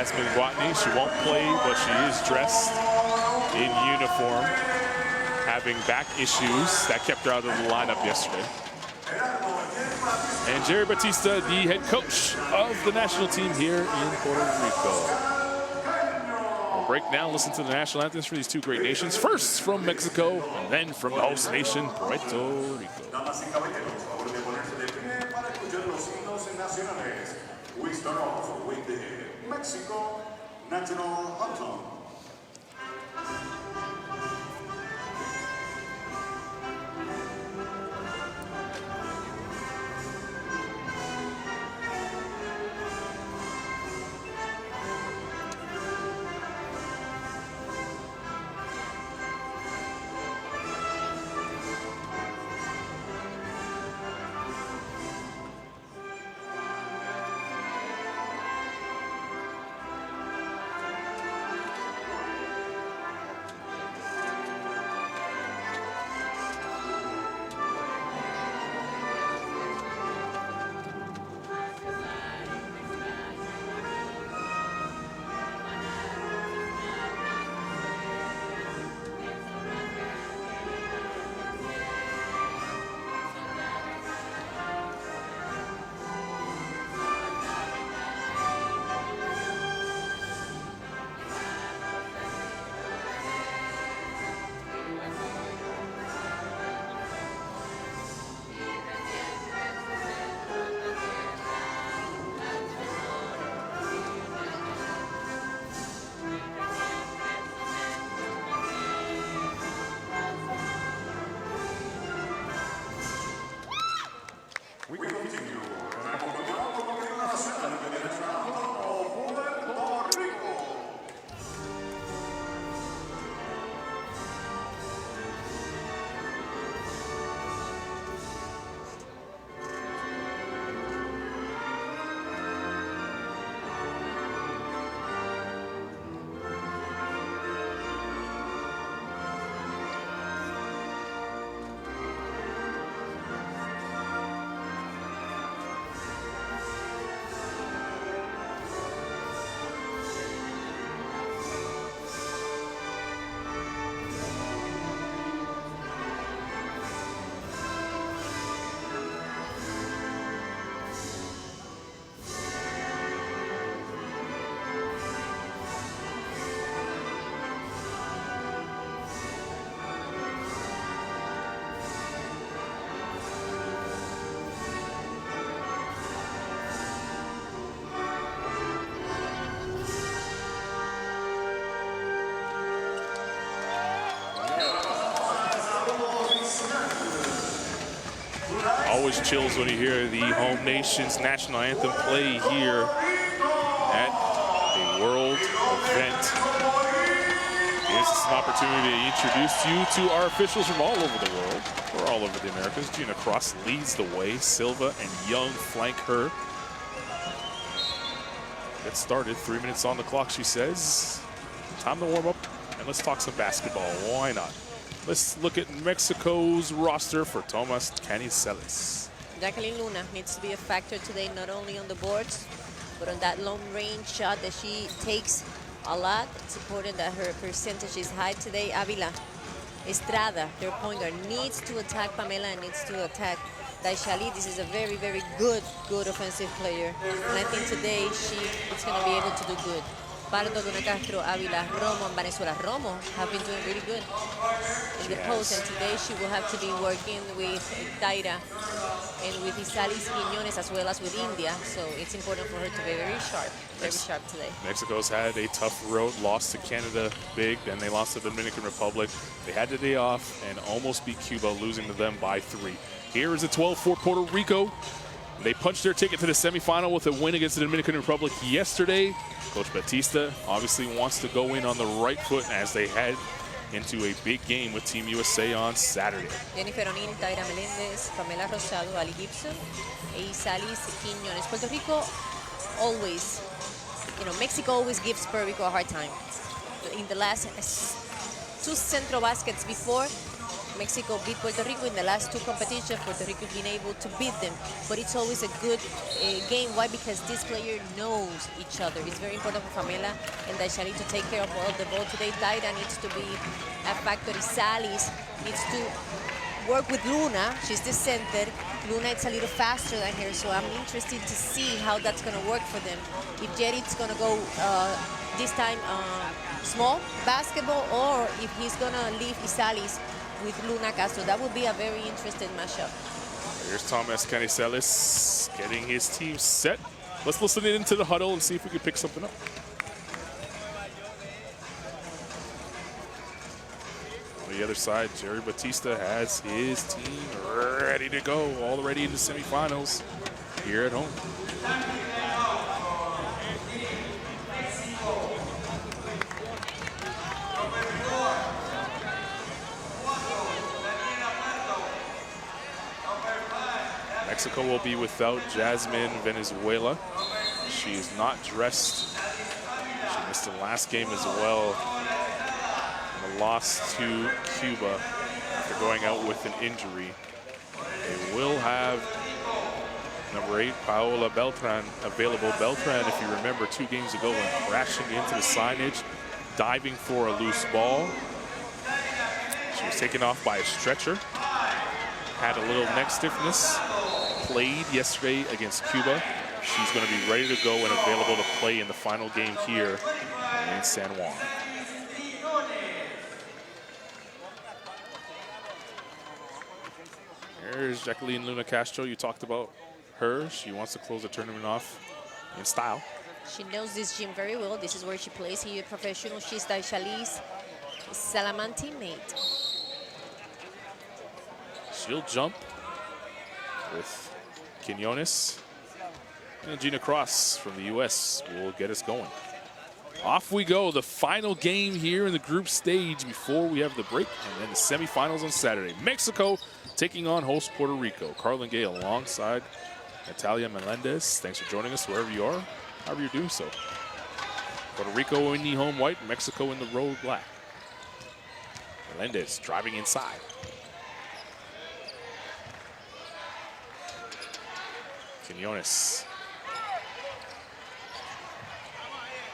Jasmine Watney. She won't play, but she is dressed in uniform, having back issues that kept her out of the lineup yesterday. And Jerry Batista, the head coach of the national team here in Puerto Rico. We'll break now, listen to the national anthems for these two great nations. First from Mexico, and then from the host nation, Puerto Rico. We start off with the Mexico national anthem. Always chills when you hear the home nation's national anthem play here at a world event. Gives us an opportunity to introduce you to our officials from all over the world, or all over the Americas. Gina Cross leads the way. Silva and Young flank her. Get started. 3 minutes on the clock, she says. Time to warm up, and let's talk some basketball. Why not? Let's look at Mexico's roster for Tomas Caniceles. Jacqueline Luna needs to be a factor today, not only on the boards, but on that long range shot that she takes a lot. It's important that her percentage is high today. Avila Estrada, their point guard, needs to attack Pamela and needs to attack Daishali. This is a very, very good offensive player. And I think today she is going to be able to do good. Pardo, Luna Castro, Avila, Romo, and Venezuela. Romo have been doing really good in the post, and today she will have to be working with Daira and with Isalis Quiñones as well as with India. So it's important for her to be very sharp today. Mexico's had a tough road, lost to Canada big, then they lost to the Dominican Republic. They had the day off and almost beat Cuba, losing to them by 3. Here is a 12 for Puerto Rico. They punched their ticket to the semifinal with a win against the Dominican Republic yesterday. Coach Batista obviously wants to go in on the right foot as they head into a big game with Team USA on Saturday. Jennifer O'Neill, Taira Melendez, Pamela Rosado, Ali Gibson, e Isalis Quiñones. Puerto Rico always, Mexico always gives Puerto Rico a hard time. In the last 2 central baskets before, Mexico beat Puerto Rico in the last 2 competitions. Puerto Rico has been able to beat them, but it's always a good game. Why? Because this player knows each other. It's very important for Pamela and Daishali to take care of all the ball today. Daira needs to be a factory. Salis needs to work with Luna. She's the center. Luna is a little faster than her, so I'm interested to see how that's going to work for them. If Jerry's going to go this time small basketball, or if he's going to leave Isalis with Luna Castro. That would be a very interesting matchup. Here's Thomas Canicelis getting his team set. Let's listen into the huddle and see if we can pick something up. On the other side, Jerry Batista has his team ready to go, already in the semifinals here at home. Mexico will be without Jasmine Venezuela. She is not dressed. She missed the last game as well. And a loss to Cuba after going out with an injury. They will have number 8, Paola Beltran, available. Beltran, if you remember, 2 games ago went crashing into the signage, diving for a loose ball. She was taken off by a stretcher. Had a little neck stiffness. Played yesterday against Cuba. She's going to be ready to go and available to play in the final game here in San Juan. Here's Jacqueline Luna Castro. You talked about her. She wants to close the tournament off in style. She knows this gym very well. This is where she plays here professional. She's Daishali's Salaman teammate. She'll jump with Quinones, and Gina Cross from the U.S. will get us going. Off we go, the final game here in the group stage before we have the break, and then the semifinals on Saturday. Mexico taking on host Puerto Rico. Carlin Gay alongside Natalia Melendez. Thanks for joining us wherever you are, however you're doing so. Puerto Rico in the home white, Mexico in the road black. Melendez driving inside. Quinones.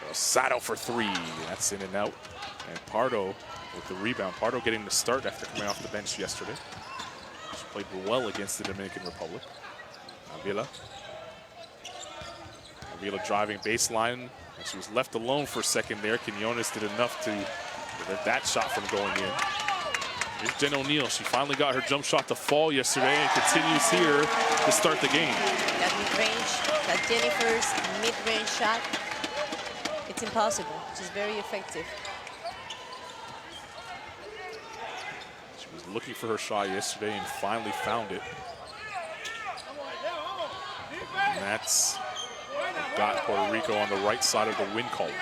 Rosado for 3. That's in and out. And Pardo with the rebound. Pardo getting the start after coming off the bench yesterday. She played well against the Dominican Republic. Avila. Avila driving baseline. And she was left alone for a second there. Quinones did enough to prevent that shot from going in. Here's Jen O'Neill. She finally got her jump shot to fall yesterday and continues here to start the game. That mid-range, that Jennifer's mid-range shot, it's impossible. She's very effective. She was looking for her shot yesterday and finally found it. And that's got Puerto Rico on the right side of the win column.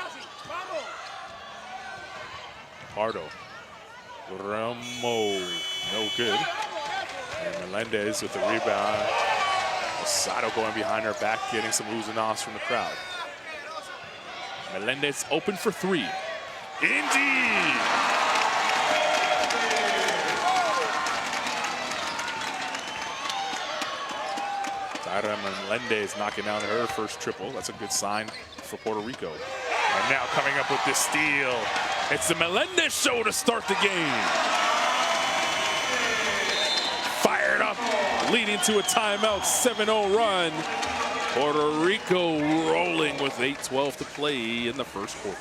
Pardo. Ramo, no good. And Melendez with the rebound. Sato going behind her back, getting some oohs and ahs from the crowd. Melendez open for 3. Indeed! Tyra Melendez knocking down her first triple. That's a good sign for Puerto Rico. And now coming up with this steal. It's the Melendez show to start the game. Fired up, leading to a timeout, 7-0 run. Puerto Rico rolling with 8:12 to play in the first quarter.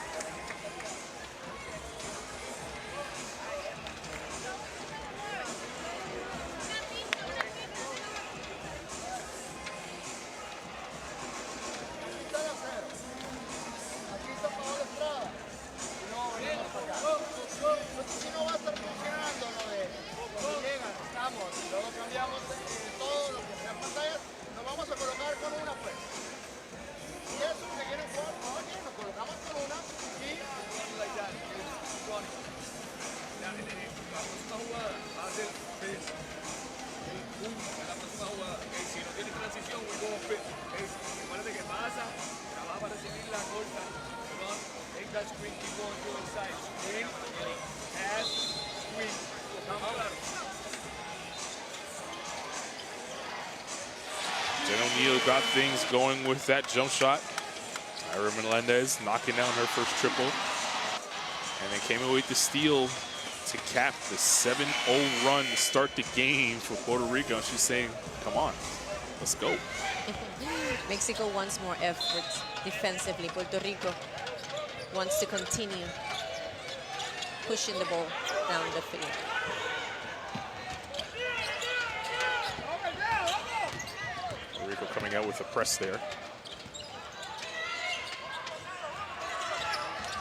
Avila got things going with that jump shot. Ira Melendez knocking down her first triple. And then came away with the steal to cap the 7-0 run to start the game for Puerto Rico. And she's saying, come on, let's go. Mexico wants more effort defensively. Puerto Rico wants to continue pushing the ball down the field. Puerto Rico coming out with a press there.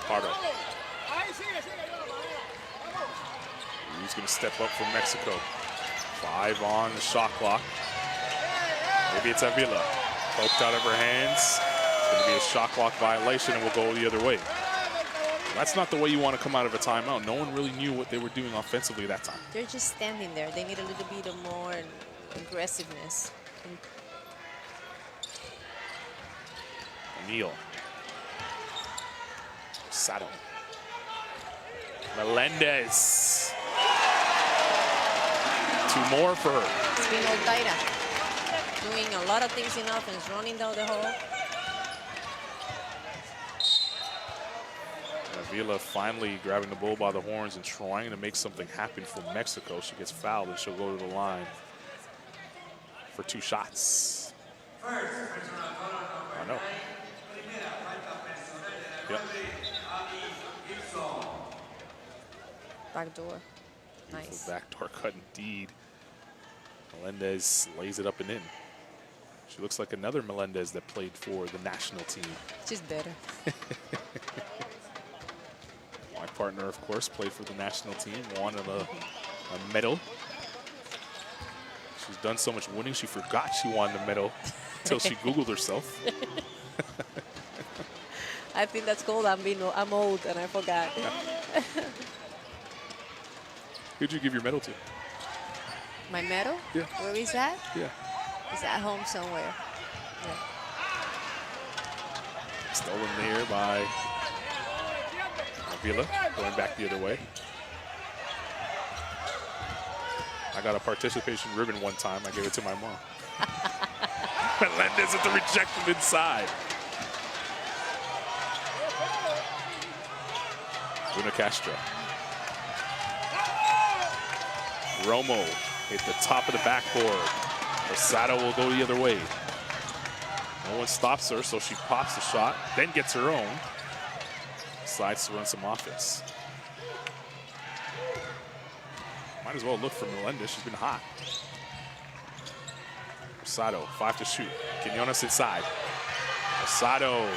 Pardo. Who's going to step up for Mexico? 5 on the shot clock. Maybe it's Avila. Poked out of her hands. It's going to be a shot clock violation and we'll go the other way. That's not the way you want to come out of a timeout. No one really knew what they were doing offensively that time. They're just standing there. They need a little bit of more aggressiveness. O'Neal. Sato. Melendez. 2 more for her. It's been Altaira doing a lot of things in offense, running down the hole. Avila finally grabbing the bull by the horns and trying to make something happen for Mexico. She gets fouled and she'll go to the line for 2 shots. I know. Yep. Back door. Nice. Backdoor cut indeed. Melendez lays it up and in. She looks like another Melendez that played for the national team. She's better. My partner, of course, played for the national team, won a medal. She's done so much winning, she forgot she won the medal until she Googled herself. I think that's called I'm old and I forgot. Who'd you give your medal to? My medal? Yeah. Where is that? Yeah. It's at home somewhere. Yeah. Stolen there by Avila, going back the other way. I got a participation ribbon one time. I gave it to my mom. Melendez at the rejected inside. Luna Castro. Romo hit the top of the backboard. Rosado will go the other way. No one stops her, so she pops the shot, then gets her own. Decides to run some offense. Might as well look for Melendez. She's been hot. Rosado, 5 to shoot. Quinones inside. Rosado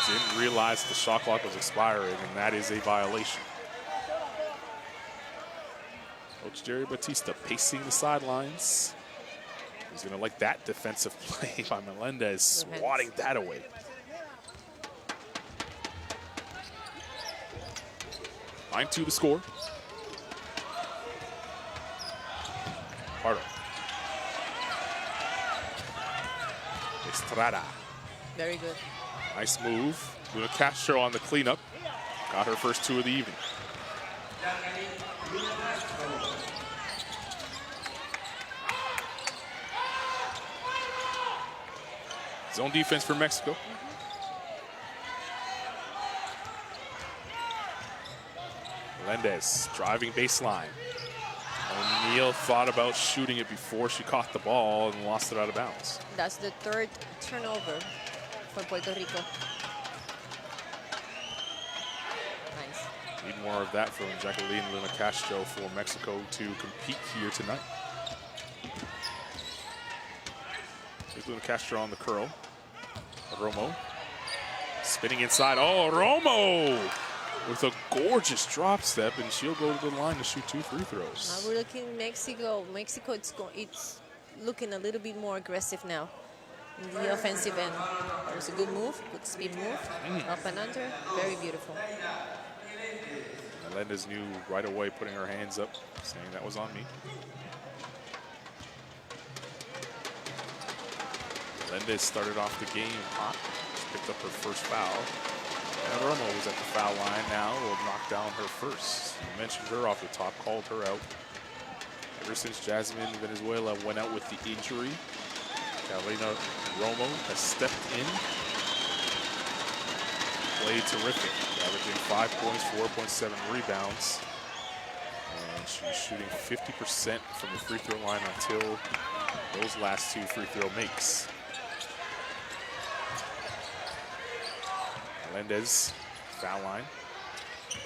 didn't realize the shot clock was expiring, and that is a violation. Coach Jerry Batista pacing the sidelines. He's going to like that defensive play by Melendez, swatting that away. Line 2 to score. Pardo. Estrada. Very good. Nice move. Luna Castro on the cleanup. Got her first 2 of the evening. Zone defense for Mexico. Melendez driving baseline. O'Neal thought about shooting it before she caught the ball and lost it out of bounds. That's the 3rd turnover for Puerto Rico. Nice. Need more of that from Jacqueline Luna Castro for Mexico to compete here tonight. Here's Luna Castro on the curl. Romo spinning inside. Oh, Romo with a gorgeous drop step, and she'll go to the line to shoot 2 free throws. Now we're looking Mexico. Mexico, it's looking a little bit more aggressive now in the offensive end. It was a good move, good speed move, up and under, very beautiful. Melendez knew right away, putting her hands up, saying that was on me. Melendez started off the game hot. She picked up her first foul. And Romo was at the foul line now, will knock down her first. You mentioned her off the top, called her out. Ever since Jasmine Venezuela went out with the injury, Carolina Romo has stepped in. Played terrific, averaging 5 points, 4.7 rebounds. And she's shooting 50% from the free throw line until those last 2 free throw makes. Melendez, foul line.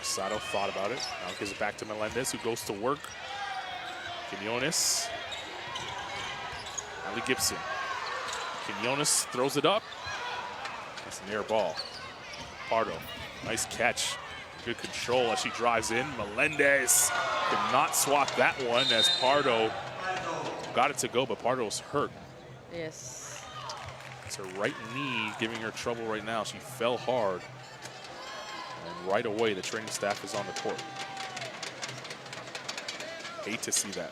Sato thought about it. Now gives it back to Melendez, who goes to work. Quinones. Ali Gibson. Quinones throws it up. That's an air ball. Pardo, nice catch. Good control as she drives in. Melendez could not swat that one as Pardo got it to go, but Pardo's hurt. Yes. It's her right knee giving her trouble right now. She fell hard. And right away, the training staff is on the court. Hate to see that.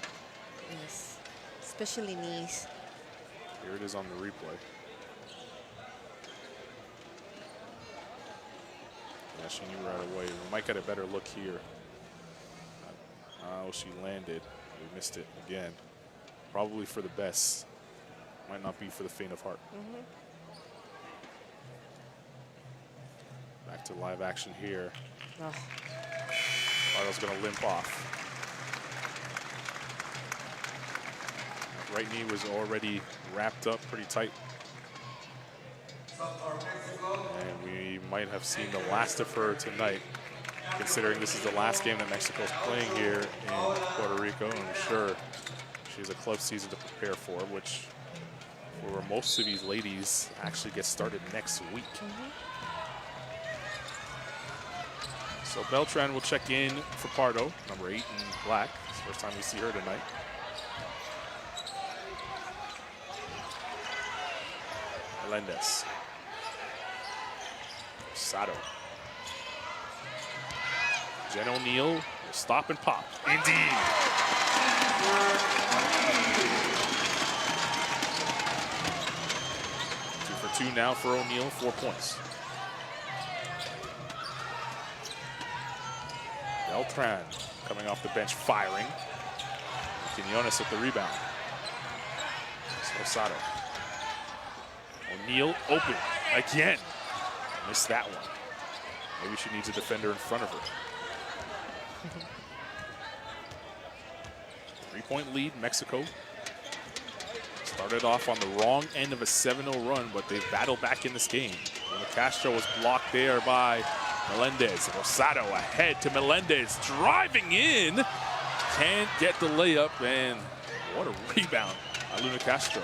Yes. Especially knees. Here it is on the replay. Yeah, she knew right away. We might get a better look here. Oh, she landed. We missed it again. Probably for the best. Might not be for the faint of heart. Back to live action here. Oh. Pardo's going to limp off. That right knee was already wrapped up pretty tight. And we might have seen the last of her tonight, considering this is the last game that Mexico's playing here in Puerto Rico. And I'm sure she has a club season to prepare for, which for most of these ladies actually gets started next week. So Beltran will check in for Pardo, number 8 in black. It's the first time we see her tonight. Melendez. Sato. Jen O'Neill will stop and pop. Indeed. 2 for 2 now for O'Neill, 4 points. Beltran coming off the bench firing. Quinones at the rebound. So Sato. O'Neill open again. Missed that one. Maybe she needs a defender in front of her. 3-point lead, Mexico. Started off on the wrong end of a 7-0 run, but they battled back in this game. Castro was blocked there by Melendez. Rosado ahead to Melendez, driving in. Can't get the layup, and what a rebound by Luna Castro.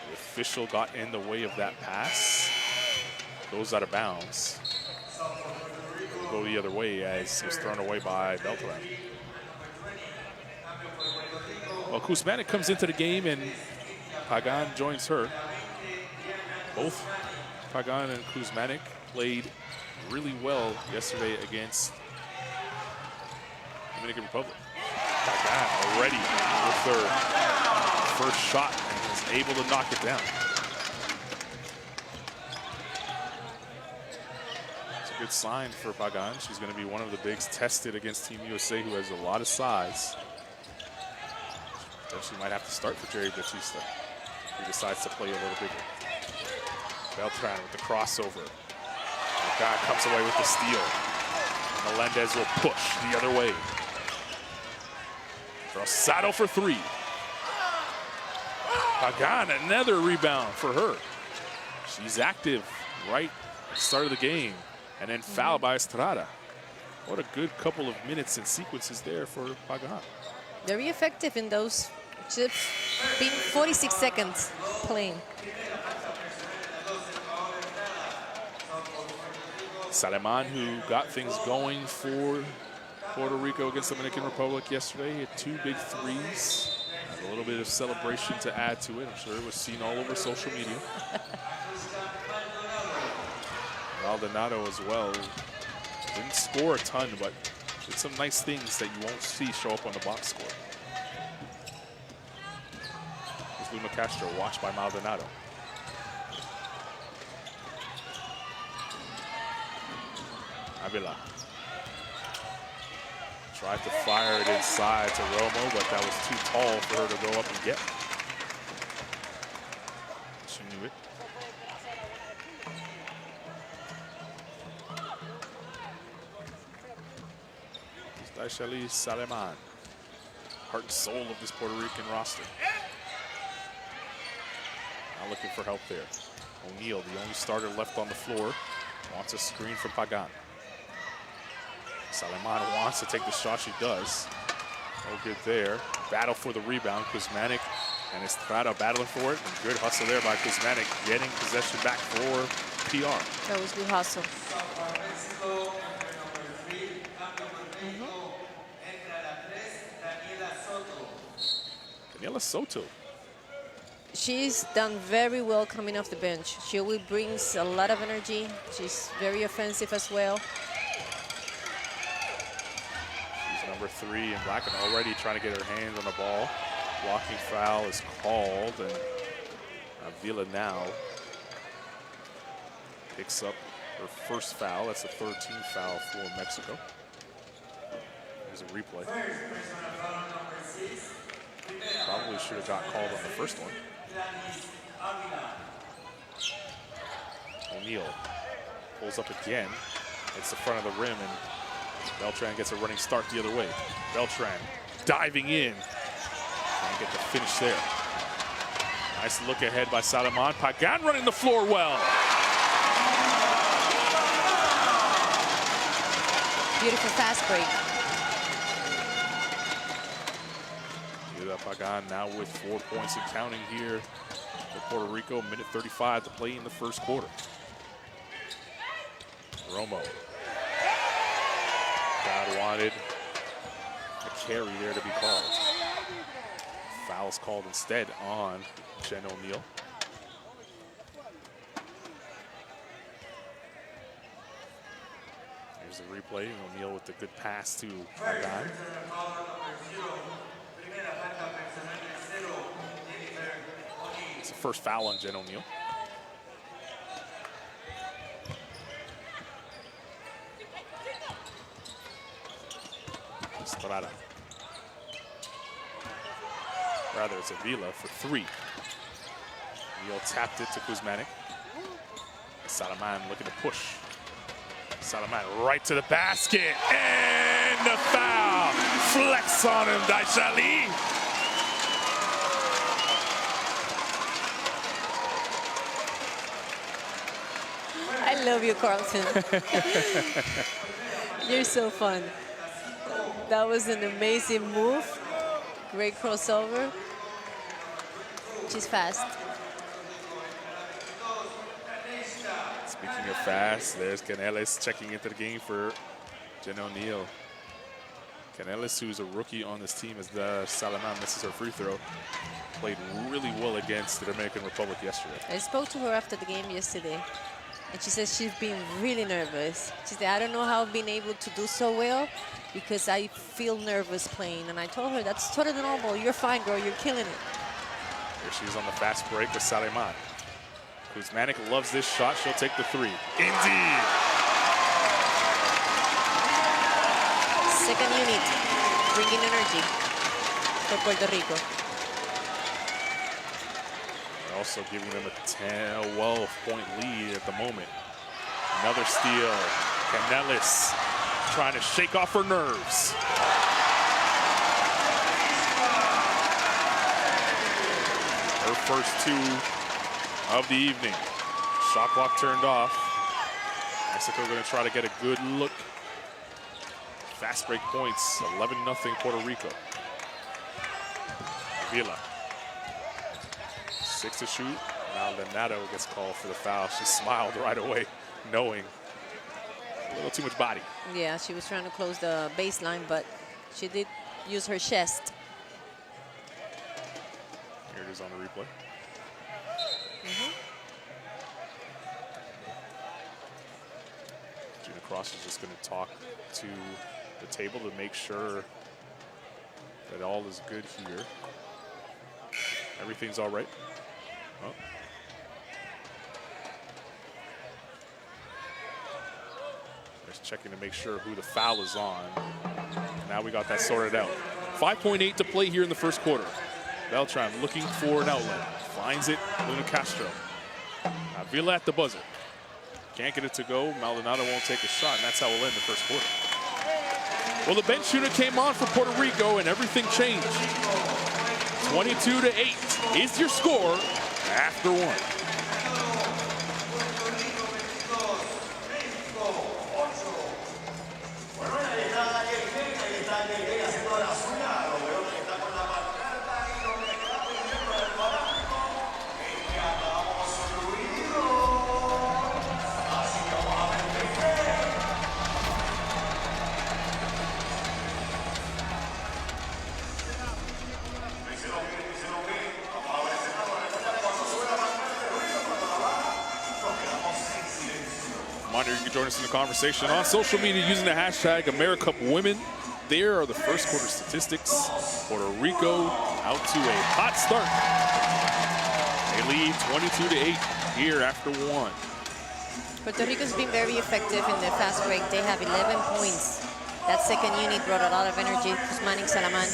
The official got in the way of that pass. Goes out of bounds. It'll go the other way as it was thrown away by Beltran. Well, Kuzmanic comes into the game and Pagan joins her. Both Pagan and Kuzmanic played really well yesterday against Dominican Republic. Pagan already with her first shot and was able to knock it down. It's a good sign for Pagan. She's going to be one of the bigs tested against Team USA, who has a lot of size. She might have to start for Jerry Batista. He decides to play a little bigger. Beltran with the crossover. Pagan comes away with the steal. Melendez will push the other way. Rosado for 3. Pagan, another rebound for her. She's active right at the start of the game. And then fouled by Estrada. What a good couple of minutes and sequences there for Pagan. Very effective in those. Just been 46 seconds playing. Saleman, who got things going for Puerto Rico against the Dominican Republic yesterday, had 2 big threes. Had a little bit of celebration to add to it. I'm sure it was seen all over social media. Maldonado as well. Didn't score a ton, but did some nice things that you won't see show up on the box score. Luna Castro, watched by Maldonado. Avila. Tried to fire it inside to Romo, but that was too tall for her to go up and get. Daishali Saleman, heart and soul of this Puerto Rican roster. Not looking for help there. O'Neal, the only starter left on the floor, wants a screen from Pagan. Saleman wants to take the shot. She does. No good there. Battle for the rebound. Kuzmanic and Estrada battling for it. And good hustle there by Kuzmanic, getting possession back for PR. That was good hustle. Daniela Soto. She's done very well coming off the bench. She always brings a lot of energy. She's very offensive as well. She's number 3 in black and already trying to get her hands on the ball. Blocking foul is called, and Avila now picks up her first foul. That's the 13th foul for Mexico. There's a replay. Probably should have got called on the first one. O'Neal pulls up again. It's the front of the rim, and Beltran gets a running start the other way. Beltran diving in. Can't get the finish there. Nice look ahead by Saleman. Pagan running the floor well. Beautiful fast break. Pagan now with 4 points and counting here for Puerto Rico. Minute 35 to play in the first quarter. Romo. God wanted a carry there to be called. Foul's called instead on Jen O'Neal. Here's the replay. O'Neal with the good pass to Pagan. It's the first foul on Jen O'Neal. Estrada. Rather, it's Avila for 3. O'Neal tapped it to Kuzmanic. Saleman looking to push. Saleman right to the basket. And the foul. Flex on him, Daishali. I love you, Carlton. You're so fun. That was an amazing move. Great crossover. She's fast. Speaking of fast, there's Canelles checking into the game for Jen O'Neal. Canelles, who's a rookie on this team as Saleman misses her free throw, played really well against the Dominican Republic yesterday. I spoke to her after the game yesterday, and she says she's been really nervous. She said, I don't know how I've been able to do so well because I feel nervous playing. And I told her, that's totally normal. You're fine, girl. You're killing it. Here she's on the fast break with Saleman. Kuzmanic loves this shot. She'll take the 3. Indeed. Second unit, bringing energy for Puerto Rico. Also giving them a 12-point lead at the moment. Another steal. Canelles trying to shake off her nerves. Her first 2 of the evening. Shot clock turned off. Mexico going to try to get a good look. Fast break points, 11-0 Puerto Rico. Avila. 6 to shoot. Now Lenato gets called for the foul. She smiled right away, knowing a little too much body. Yeah, she was trying to close the baseline, but she did use her chest. Here it is on the replay. Gina Cross is just going to talk to the table to make sure that all is good here. Everything's all right. Oh. Just checking to make sure who the foul is on. Now we got that sorted out. 5.8 to play here in the first quarter. Beltran looking for an outlet. Finds it, Luna Castro. Avila at the buzzer. Can't get it to go. Maldonado won't take a shot, and that's how we'll end the first quarter. Well, the bench unit came on for Puerto Rico, and everything changed. 22-8 is your score after one. Reminder, you can join us in the conversation on social media using the hashtag AmeriCup Women. There are the first quarter statistics. Puerto Rico out to a hot start. They lead 22-8 here after one. Puerto Rico's been very effective in the fast break. They have 11 points. That second unit brought a lot of energy. Guzmán Salaman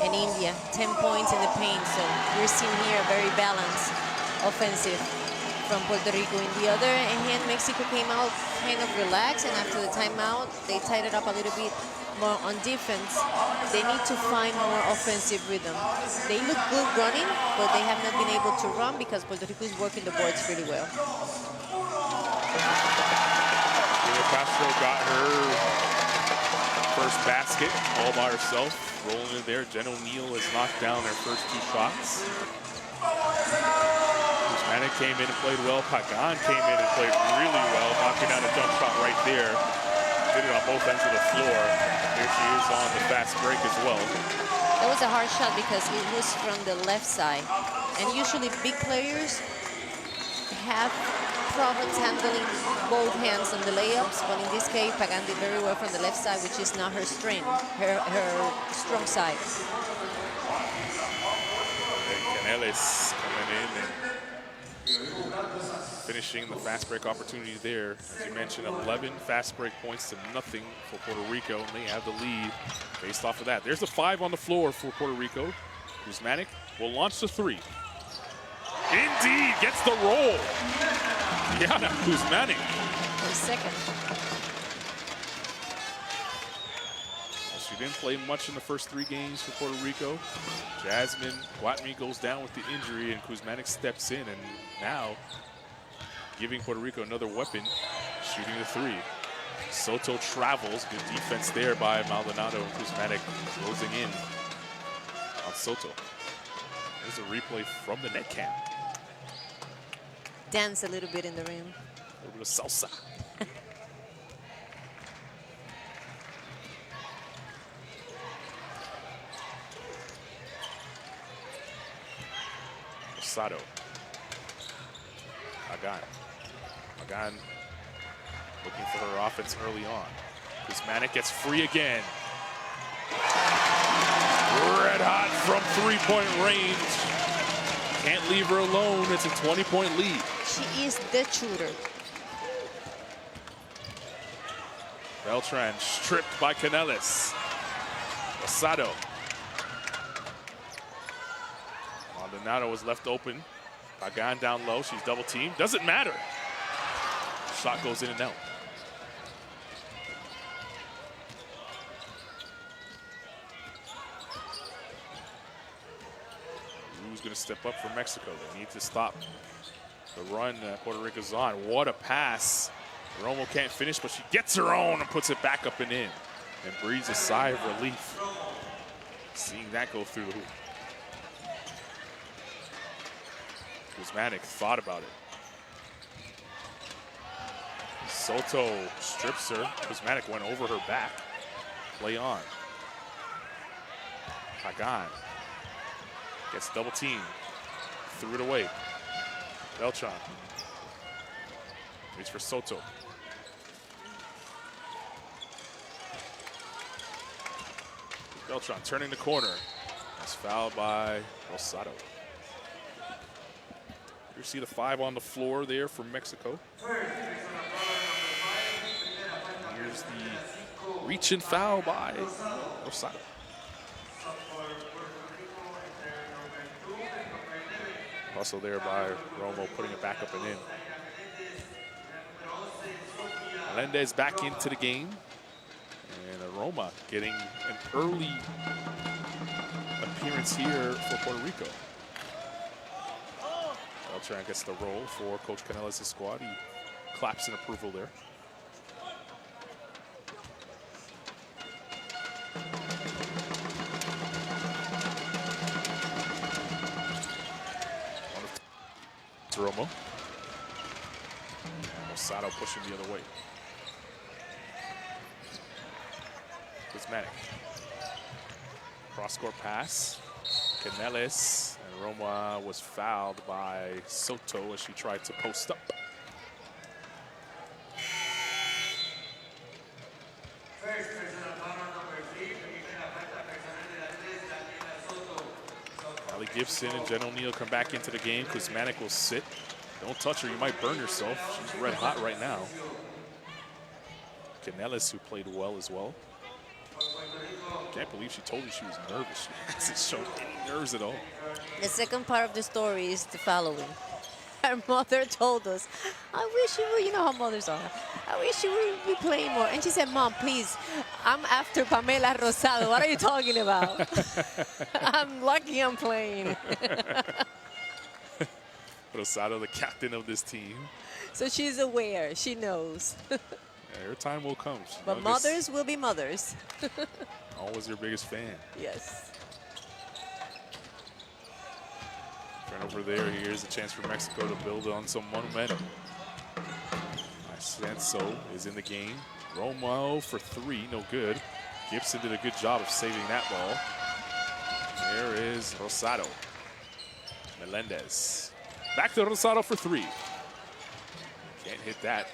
and India, 10 points in the paint. So we're seeing here a very balanced offensive from Puerto Rico. In the other hand, Mexico came out kind of relaxed, and after the timeout, they tied it up a little bit more on defense. They need to find more offensive rhythm. They look good running, but they have not been able to run because Puerto Rico is working the boards really well. Castro got her first basket all by herself, rolling in there. Jen O'Neal has knocked down their first two shots. Guzmán came in and played well. Pagan came in and played really well, knocking down a jump shot right there. Did it on both ends of the floor. Here she is on the fast break as well. That was a hard shot because it was from the left side. And usually big players have problems handling both hands on the layups, but in this case, Pagan did very well from the left side, which is not her strength, her strong side. Canales coming in and finishing the fast break opportunity there. As you mentioned, 11 fast break points to nothing for Puerto Rico, and they have the lead based off of that. There's a 5 on the floor for Puerto Rico. Guzmán will launch the 3. Indeed, gets the roll. Yana Guzmán. For a second. She didn't play much in the first 3 games for Puerto Rico. Jasmine Guatmi goes down with the injury, and Guzmán steps in, and now giving Puerto Rico another weapon, shooting the 3. Soto travels. Good defense there by Maldonado, and Guzmán closing in on Soto. There's a replay from the net cam. Dance a little bit in the rim. A little bit of salsa. Rosado. Pagan looking for her offense early on. Guzmán gets free again. Red hot from 3-point range. Can't leave her alone. It's a 20-point lead. She is the shooter. Beltran stripped by Canales. Rosado. Maldonado was left open. Pagan down low. She's double teamed. Doesn't matter. Shot goes in and out. Who's going to step up for Mexico? They need to stop the run Puerto Rico's on. What a pass. Romo can't finish, but she gets her own and puts it back up and in. And breathes a sigh of relief. Seeing that go through the hoop. Guzmán thought about it. Soto strips her. Guzmán went over her back. Play on. Pagan gets double teamed. Threw it away. Beltran. Waits for Soto. Beltran turning the corner. That's fouled by Rosado. You see the 5 on the floor there for Mexico. Here's the reach and foul by Rosado. Also there by Romo, putting it back up and in. Melendez back into the game. And Roma getting an early appearance here for Puerto Rico. Beltran gets the roll for Coach Canales' squad. He claps in approval there. Romo. Rosado pushing the other way. Kuzmatic. Cross-court pass. Canales. And Roma was fouled by Soto as she tried to post up. Ali Gibson and Jen O'Neill come back into the game. Kuzmatic will sit. Don't touch her, you might burn yourself. She's red hot right now. Canales, who played well as well. Can't believe she told you she was nervous. She hasn't shown any nerves at all. The second part of the story is the following. Her mother told us, I wish you were, you know how mothers are. I wish you would be playing more. And she said, Mom, please, I'm after Pamela Rosado. What are you talking about? I'm lucky I'm playing. Rosado, the captain of this team. So she's aware. She knows. Yeah, her time will come. But mothers will be mothers. Always your biggest fan. Yes. Turnover there. Here's a chance for Mexico to build on some momentum. Senso is in the game. Romo for three, no good. Gibson did a good job of saving that ball. There is Rosado. Melendez. Back to Rosado for three. Can't hit that.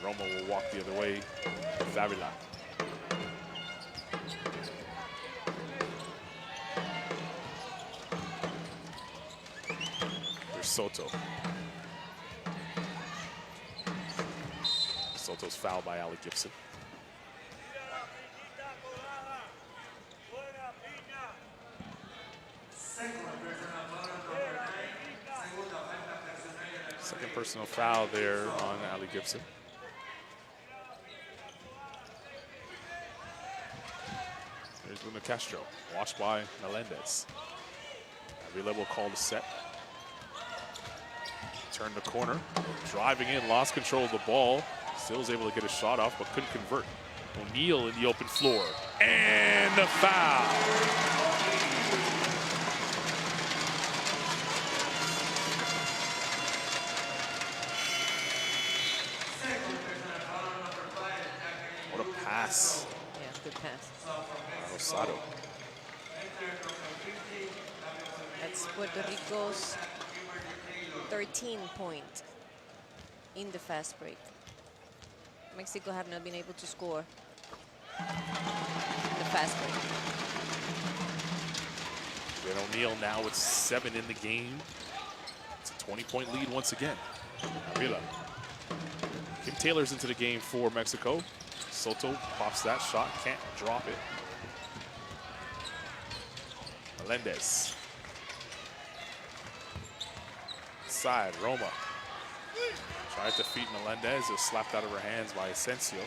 Romo will walk the other way with Avila. There's Soto. Soto's fouled by Ali Gibson. Second personal foul there on Ali Gibson. There's Luna Castro, washed by Melendez. Avila will call the set. Turn the corner, driving in, lost control of the ball. Still was able to get a shot off, but couldn't convert. O'Neal in the open floor. And a foul. What a pass. Yeah, good pass. Rosado. That's Puerto Rico's 13 point in the fast break. Mexico have not been able to score in the fast break. Jen O'Neal now with 7 in the game. It's a 20-point lead once again. Avila. Kim Taylor's into the game for Mexico. Soto pops that shot, can't drop it. Melendez. Side, Roma. Tried to feed Melendez. It was slapped out of her hands by Asensio.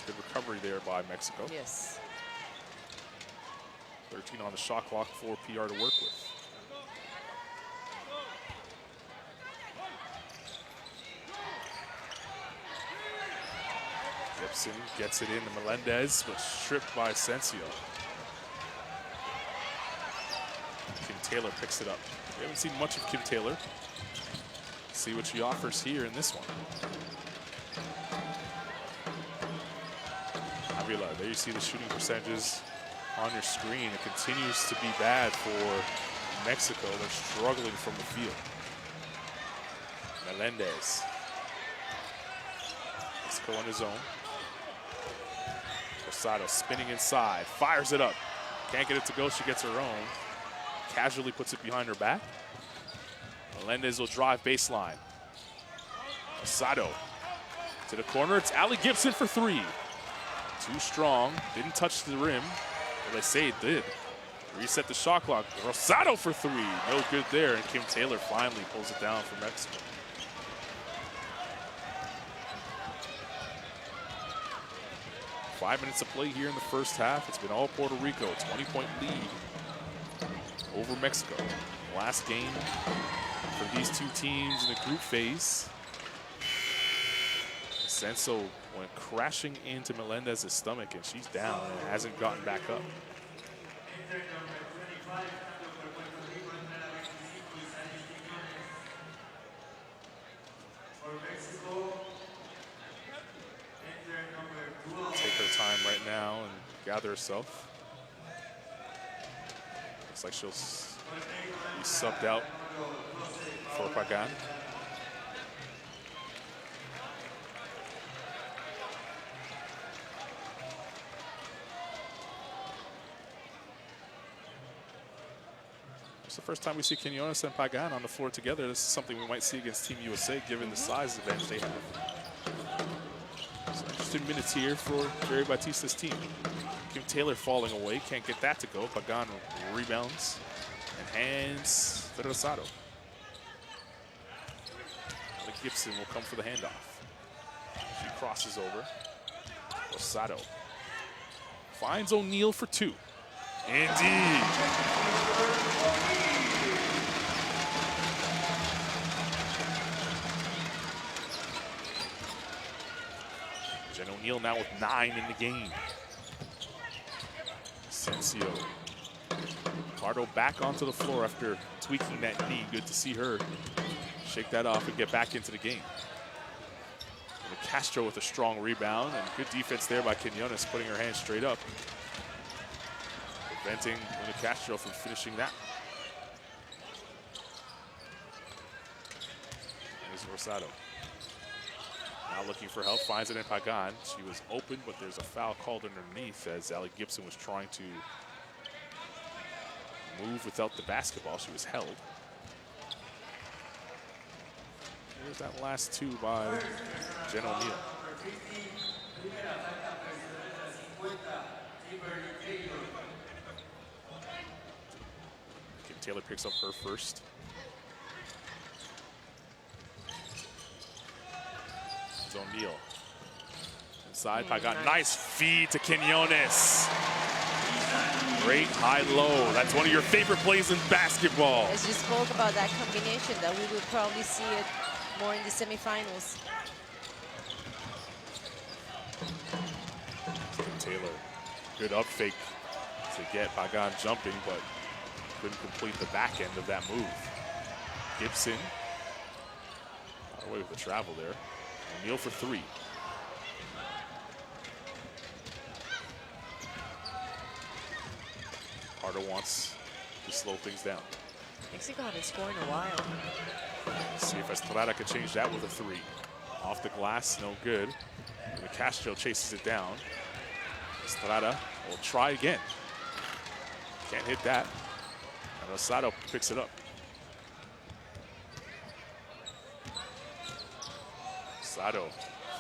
Good recovery there by Mexico. Yes. 13 on the shot clock for PR to work with. Gibson gets it into Melendez, but stripped by Asensio. Kim Taylor picks it up. We haven't seen much of Kim Taylor. See what she offers here in this one. Avila, there you see the shooting percentages on your screen. It continues to be bad for Mexico. They're struggling from the field. Melendez. Mexico on his own. Rosado spinning inside, fires it up. Can't get it to go, she gets her own. Casually puts it behind her back. Melendez will drive baseline. Rosado to the corner. It's Ali Gibson for three. Too strong. Didn't touch the rim. Well, they say it did. Reset the shot clock. Rosado for three. No good there. And Kim Taylor finally pulls it down for Mexico. 5 minutes of play here in the first half. It's been all Puerto Rico. 20-point lead over Mexico. Last game for these two teams in the group phase. Senso went crashing into Melendez's stomach, and she's down and hasn't gotten back up. Take her time right now and gather herself. Looks like she'll be subbed out for Pagan. It's the first time we see Quinones and Pagan on the floor together. This is something we might see against Team USA, given the size advantage they have. So interesting minutes here for Jerry Batista's team. Kim Taylor falling away, can't get that to go. Pagan rebounds and hands to Rosado. Gibson will come for the handoff. She crosses over. Rosado finds O'Neal for two. Indeed. Jen O'Neal now with 9 in the game. Asensio. Pardo back onto the floor after tweaking that knee. Good to see her shake that off and get back into the game. And Castro with a strong rebound, and good defense there by Quinones, putting her hands straight up, preventing Luna Castro from finishing that. There's Rosado. Now looking for help, finds it in Pagan. She was open, but there's a foul called underneath as Allie Gibson was trying to move without the basketball. She was held. Here's that last two by Jen O'Neal. Kim Taylor picks up her first. It's O'Neal. Inside, Pagan. Nice feed to Quinones. Great high-low. That's one of your favorite plays in basketball. As you spoke about that combination, that we will probably see it more in the semifinals. Taylor, good up fake to get Pagan jumping, but couldn't complete the back end of that move. Gibson, got away with the travel there. O'Neal for three. Pardo wants to slow things down. Mexico hasn't scored in a while. Let's see if Estrada can change that with a three. Off the glass, no good. And Castro chases it down. Estrada will try again. Can't hit that. And Rosado picks it up. Rosado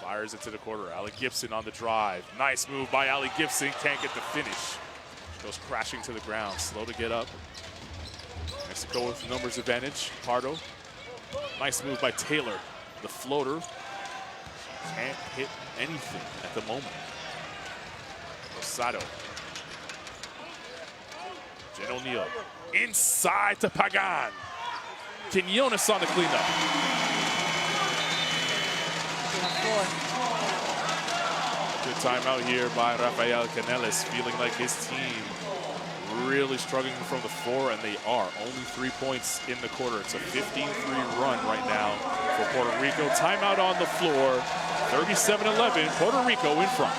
fires it to the quarter. Allie Gibson on the drive. Nice move by Allie Gibson. Can't get the finish. Goes crashing to the ground. Slow to get up. Mexico with numbers advantage. Pardo. Nice move by Taylor. The floater. Can't hit anything at the moment. Rosado. Jen O'Neal. Inside to Pagan. Quinones on the cleanup. Good timeout here by Rafael Canelles, feeling like his team really struggling from the floor, and they are. Only 3 points in the quarter. It's a 15-3 run right now for Puerto Rico. Timeout on the floor. 37-11, Puerto Rico in front.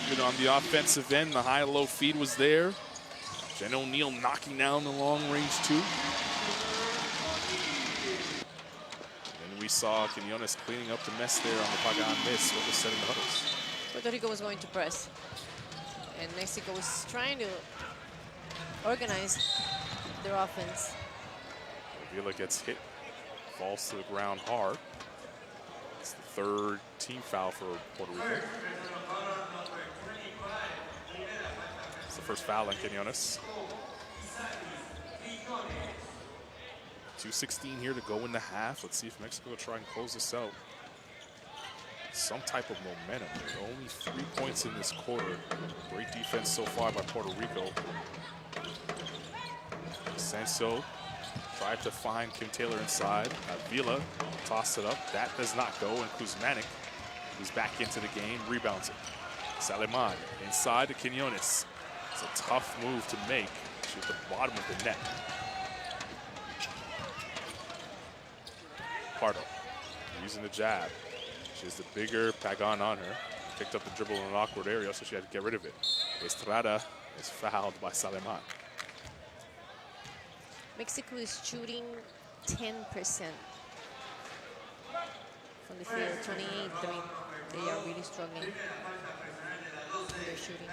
Even on the offensive end, the high-low feed was there. Jen O'Neill knocking down the long-range two. And we saw Quinones cleaning up the mess there on the Pagan miss. What was said in the huddles? Puerto Rico was going to press. And Mexico was trying to organize their offense. Avila gets hit, falls to the ground hard. It's the third team foul for Puerto Rico. It's the first foul on Quinones. 2:16 here to go in the half. Let's see if Mexico will try and close this out. Some type of momentum. Only 3 points in this quarter. Great defense so far by Puerto Rico. Senso tried to find Kim Taylor inside. Avila tossed it up. That does not go. And Kuzmanic, who's back into the game, rebounds it. Saleman inside to Quinones. It's a tough move to make. She's at the bottom of the net. Pardo using the jab. She has the bigger Pagan on her. Picked up the dribble in an awkward area, so she had to get rid of it. Estrada is fouled by Saleman. Mexico is shooting 10% from the field, 28-3. They are really struggling. They're shooting.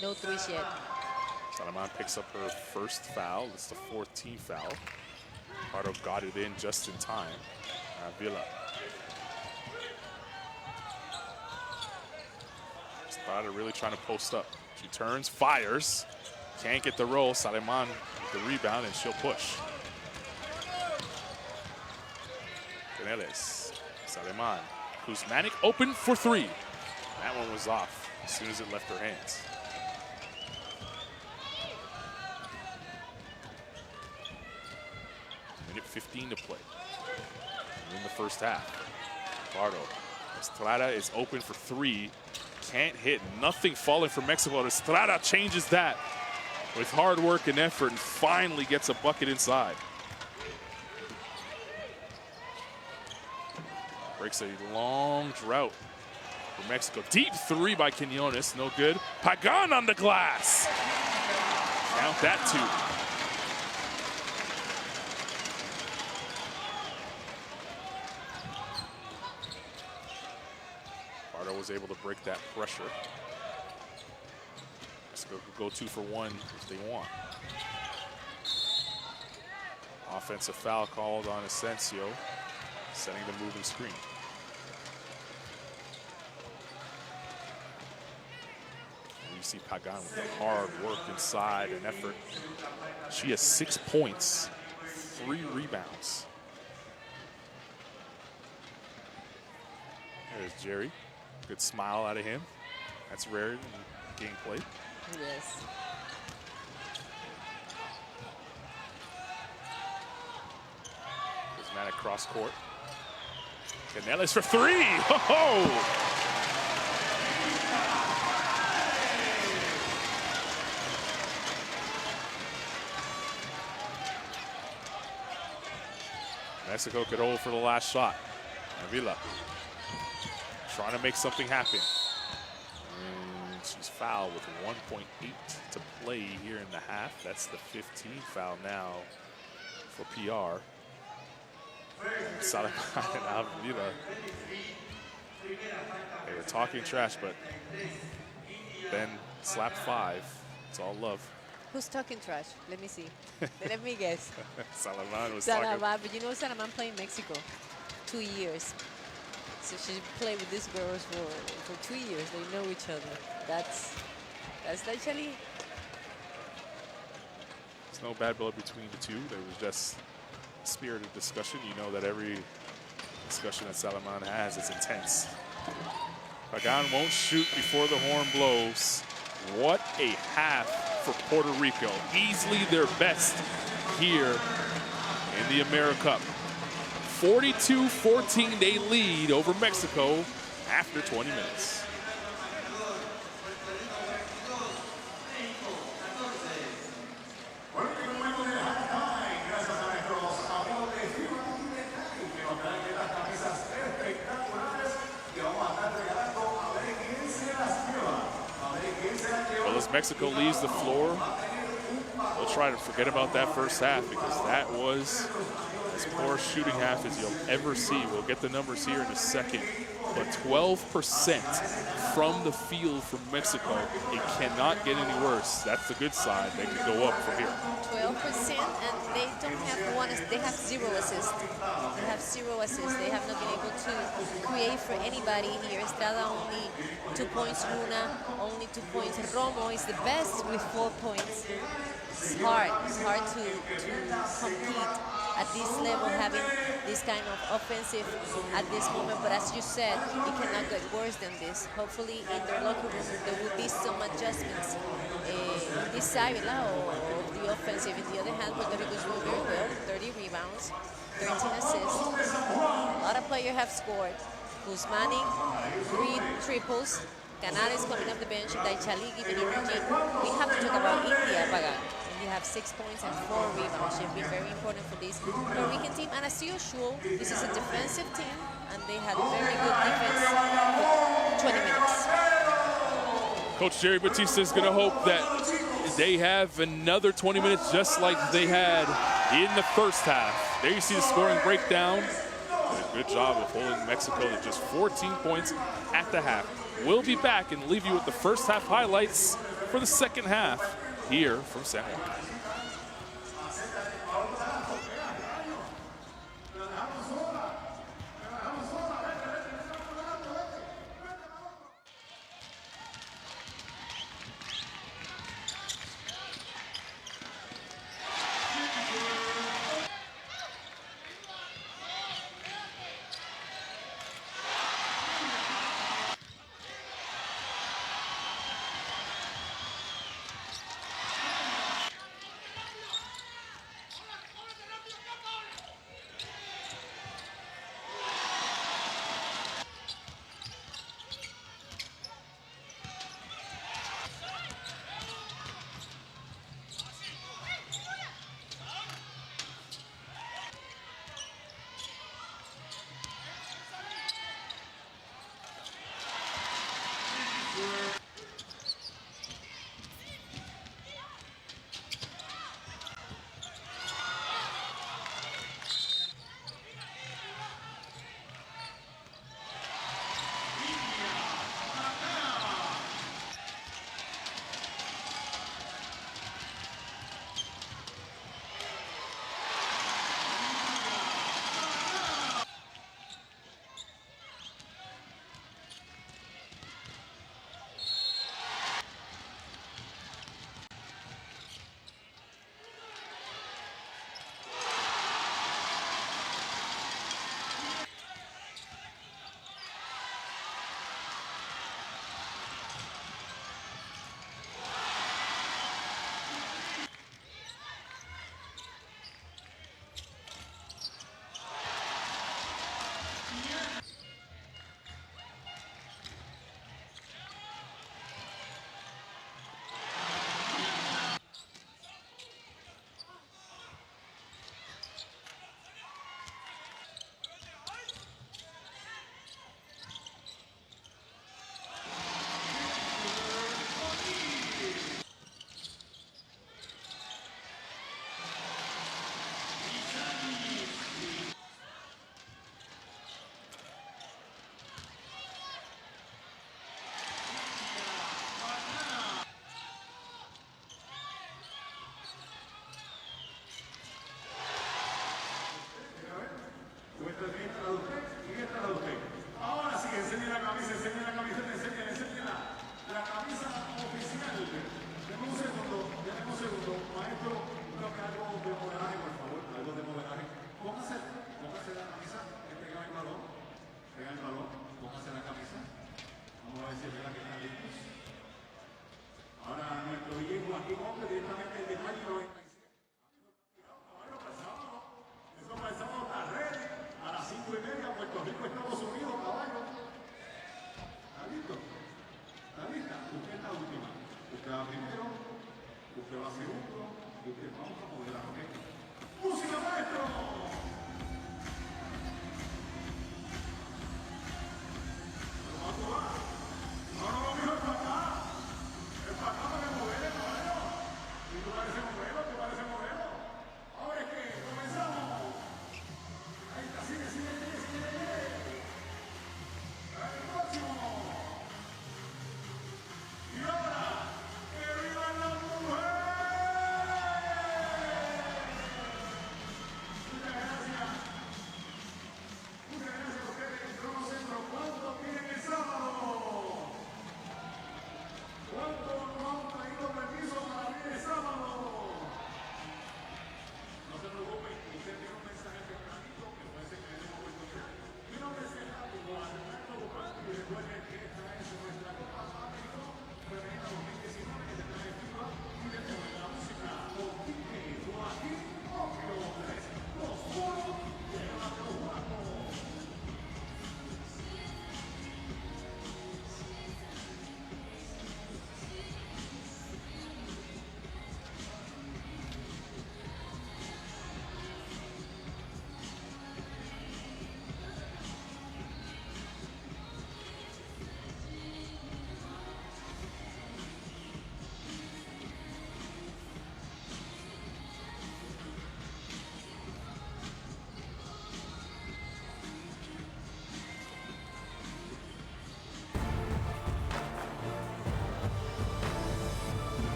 No threes yet. Saleman picks up her first foul. It's the 4th team foul. Pardo got it in just in time. Avila. Estrada really trying to post up. She turns, fires. Can't get the roll. Saleman with the rebound, and she'll push. Caneles. Saleman. Kuzmanic open for 3. That one was off as soon as it left her hands. Minute 15 to play in the first half. Pardo. Estrada is open for 3. Can't hit. Nothing falling from Mexico. Estrada changes that with hard work and effort and finally gets a bucket inside. Breaks a long drought for Mexico. Deep 3 by Quinones. No good. Pagan on the glass. Count that 2. Was able to break that pressure. Mexico could go 2 for 1 if they want. Offensive foul called on Asensio, setting the moving screen. And you see Pagan with the hard work inside and effort. She has 6 points, 3 rebounds. There's Jerry. Good smile out of him. That's rare in gameplay. Yes. Kuzmanic cross court. Caneles for 3. Ho-ho! Mexico could hold for the last shot. Avila trying to make something happen. And she's fouled with 1.8 to play here in the half. That's the 15th foul now for PR. And Saleman and Avila, they were talking trash, but Ben slapped 5. It's all love. Who's talking trash? Let me see. Let me guess. Saleman was Saleman, talking. but you know Saleman played in Mexico 2 years. So she played with these girls for 2 years. They know each other. That's actually. There's no bad blood between the two. There was just spirited discussion. You know that every discussion that Saleman has is intense. Pagan won't shoot before the horn blows. What a half for Puerto Rico. Easily their best here in the AmeriCup. 42-14 they lead over Mexico after 20 minutes. Mexico leaves the floor, we'll try to forget about that first half because that was as poor a shooting half as you'll ever see. We'll get the numbers here in a second. But 12% from the field from Mexico. It cannot get any worse. That's the good side. They could go up from here. 12%, and they don't have one. They have 0 assists. They have 0 assists. They have not been able to create for anybody here. Estrada only 2 points. Luna only 2 points. Romo is the best with 4 points. It's hard. It's hard to compete at this level, having this kind of offensive at this moment. But as you said, it cannot get worse than this. Hopefully in their locker room there will be some adjustments in this side of the offensive. In the other hand, Puerto Rico is doing very well. 30 rebounds, 13 assists. A lot of players have scored. Guzmani, 3 triples. Canales coming off the bench. Daichali giving energy. We have to talk about India, Pagan. They have 6 points and 4 rebounds. They've been very important for this Puerto Rican team. And as usual, this is a defensive team, and they had very good defense for 20 minutes. Coach Jerry Batista is going to hope that they have another 20 minutes just like they had in the first half. There you see the scoring breakdown. Good job of holding Mexico to just 14 points at the half. We'll be back and leave you with the first half highlights for the second half here from San Juan.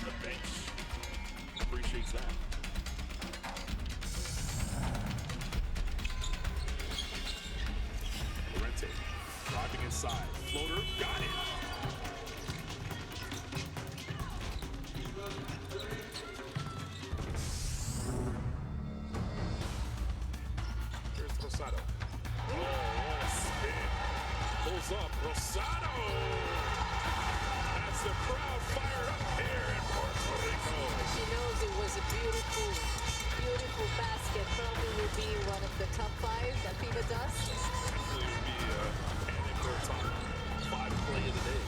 the bench appreciates that. Lorente driving inside. Floater, got it. Here's Rosado. Oh, what a spin. Pulls up, Rosado. That's the crowd fired up here in Puerto Rico. She knows it was a beautiful, beautiful basket. Probably will be one of the top 5 that FIBA does. Definitely would be added to our top 5 play of the day.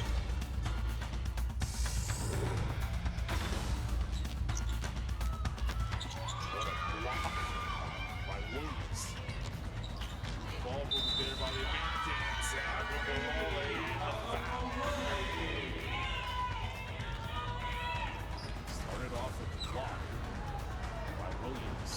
What a block by Williams. Ball moved there by the Americans. And the foul. Started off with a block by Williams.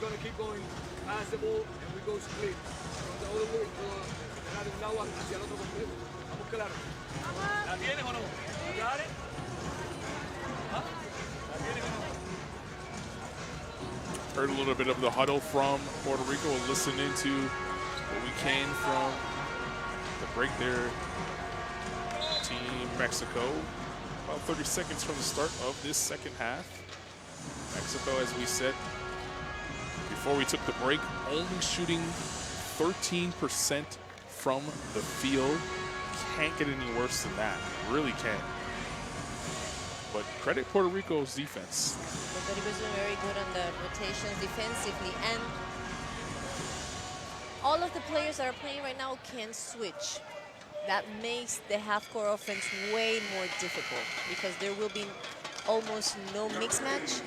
gonna keep going, pass the ball, and we go split. From the other way, de un lado hacia el otro completo. Vamos claro. ¿La tienes o no? ¿Got it? ¿Ah? ¿La tienes o no? Heard a little bit of the huddle from Puerto Rico. We'll listen into what we can from the break there. Team Mexico. About 30 seconds from the start of this second half. Mexico, as we said before we took the break, only shooting 13% from the field. Can't get any worse than that. Really can't. But credit Puerto Rico's defense. Puerto Rico's doing very good on the rotations defensively, and all of the players that are playing right now can switch. That makes the half-court offense way more difficult because there will be almost no mix match.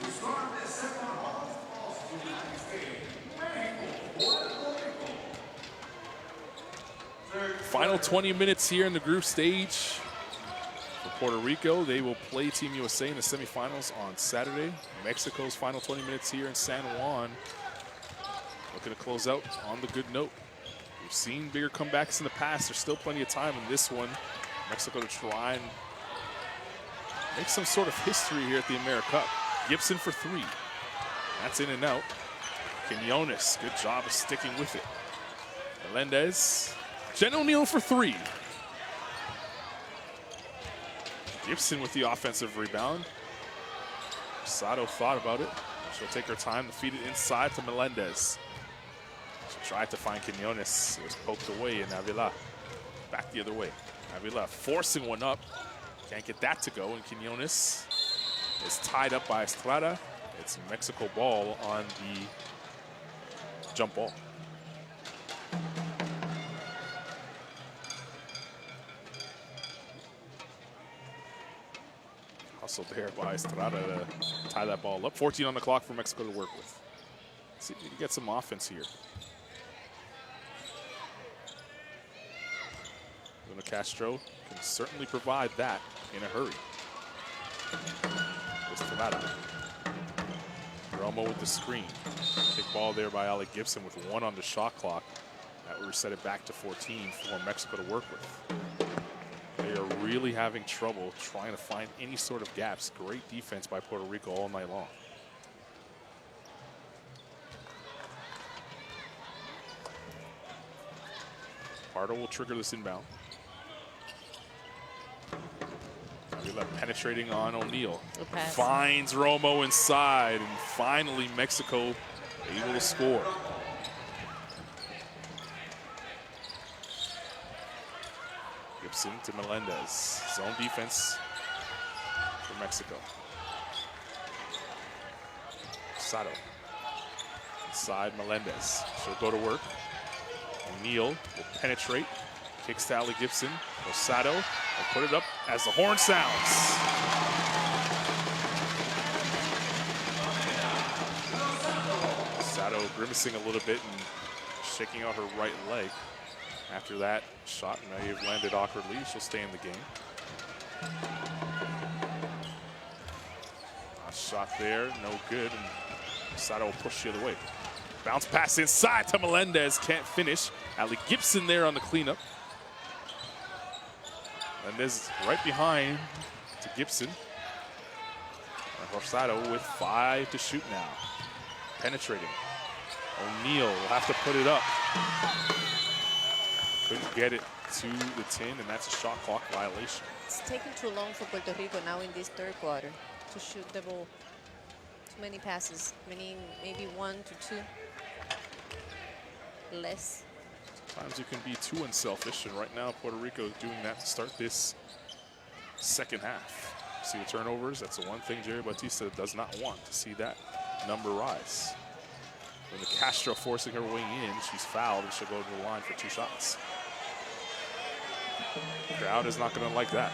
Final 20 minutes here in the group stage. For Puerto Rico, they will play Team USA in the semifinals on Saturday. Mexico's final 20 minutes here in San Juan. Looking to close out on the good note. We've seen bigger comebacks in the past. There's still plenty of time in this one. Mexico to try and make some sort of history here at the AmeriCup. Gibson for three. That's in and out. Quinones, good job of sticking with it. Melendez. Jen O'Neal for three. Gibson with the offensive rebound. Sato thought about it. She'll take her time to feed it inside to Melendez. She tried to find Quinones. It was poked away, and Avila back the other way. Avila forcing one up. Can't get that to go, and Quinones is tied up by Estrada. It's Mexico ball on the jump ball. Hustle there by Estrada to tie that ball up. 14 on the clock for Mexico to work with. Let's see if we can get some offense here. Luna Castro can certainly provide that in a hurry. Estrada. Romo with the screen. Big ball there by Alec Gibson with 1 on the shot clock. That will reset it back to 14 for Mexico to work with. They are really having trouble trying to find any sort of gaps. Great defense by Puerto Rico all night long. Pardo will trigger this inbound. Penetrating on O'Neal. Finds Romo inside, and finally Mexico able to score. Gibson to Melendez. Zone defense for Mexico. Sato. Inside Melendez. She'll go to work. O'Neal will penetrate. Kicks to Ali Gibson. Sato will put it up as the horn sounds. Sato grimacing a little bit and shaking out her right leg. After that shot may have landed awkwardly. She'll stay in the game. A shot there, no good, and Sato will push the other way. Bounce pass inside to Melendez, can't finish. Ali Gibson there on the cleanup. Melendez right behind to Gibson. Rosado with 5 to shoot now. Penetrating. O'Neal will have to put it up. Couldn't get it to the 10, and that's a shot clock violation. It's taking too long for Puerto Rico now in this third quarter to shoot the ball. Too many passes, maybe 1 to 2 less. Sometimes you can be too unselfish, and right now Puerto Rico is doing that to start this second half. See the turnovers? That's the one thing Jerry Bautista does not want, to see that number rise. When the Castro forcing her wing in, she's fouled and she'll go to the line for 2 shots. The crowd is not going to like that.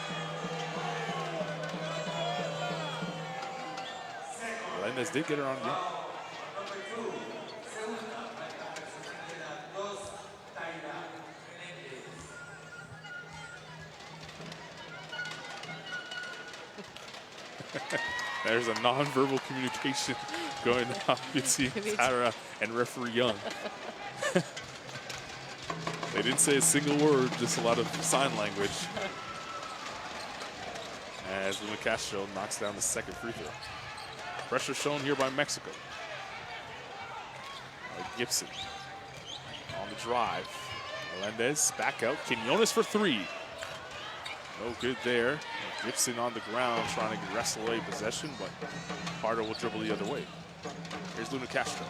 Melendez did get her on game. There's a non-verbal communication going off between Tara and referee Young. They didn't say a single word, just a lot of sign language. As Luna Castro knocks down the second free throw. Pressure shown here by Mexico. Gibson on the drive. Melendez back out. Quinones for three. No good there. Gibson on the ground trying to wrestle away possession, but Pardo will dribble the other way. Here's Luna Castro.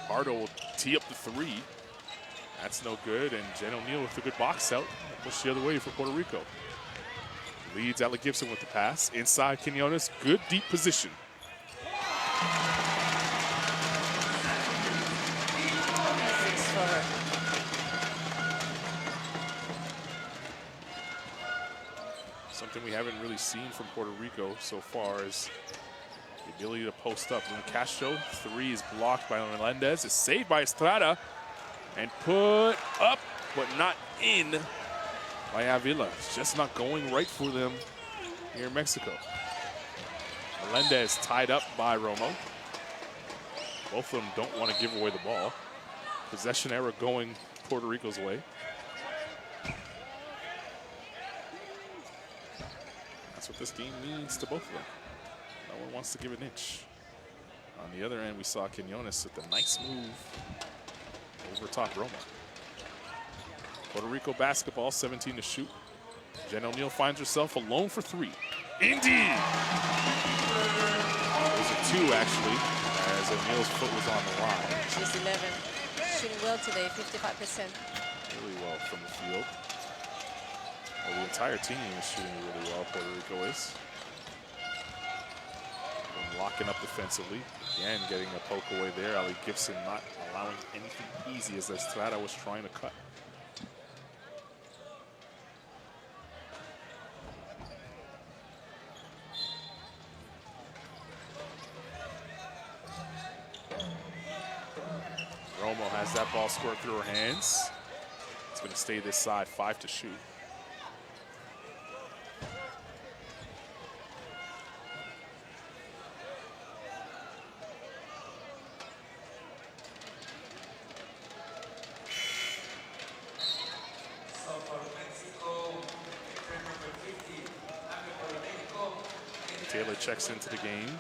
Pardo will tee up the three. That's no good, and Jen O'Neal with a good box out. Push the other way for Puerto Rico. Leads Alec Gibson with the pass. Inside Quinones, good deep position. Something we haven't really seen from Puerto Rico so far is the ability to post up. Luna Castro, three is blocked by Melendez. It's saved by Estrada and put up, but not in by Avila. It's just not going right for them here in Mexico. Melendez tied up by Romo. Both of them don't want to give away the ball. Possession error going Puerto Rico's way. That's what this game means to both of them. No one wants to give an inch. On the other end, we saw Quinones with a nice move over top Roma. Puerto Rico basketball, 17 to shoot. Jen O'Neal finds herself alone for three. Indeed! Those are two, actually, as O'Neal's foot was on the line. She's 11. Shooting well today, 55%. Really well from the field. Well, the entire team is shooting really well, Puerto Rico is. And locking up defensively. Again, getting a poke away there. Ali Gibson not allowing anything easy as Estrada was trying to cut. Romo has that ball squirt through her hands. It's going to stay this side, 5 to shoot. Taylor checks into the game.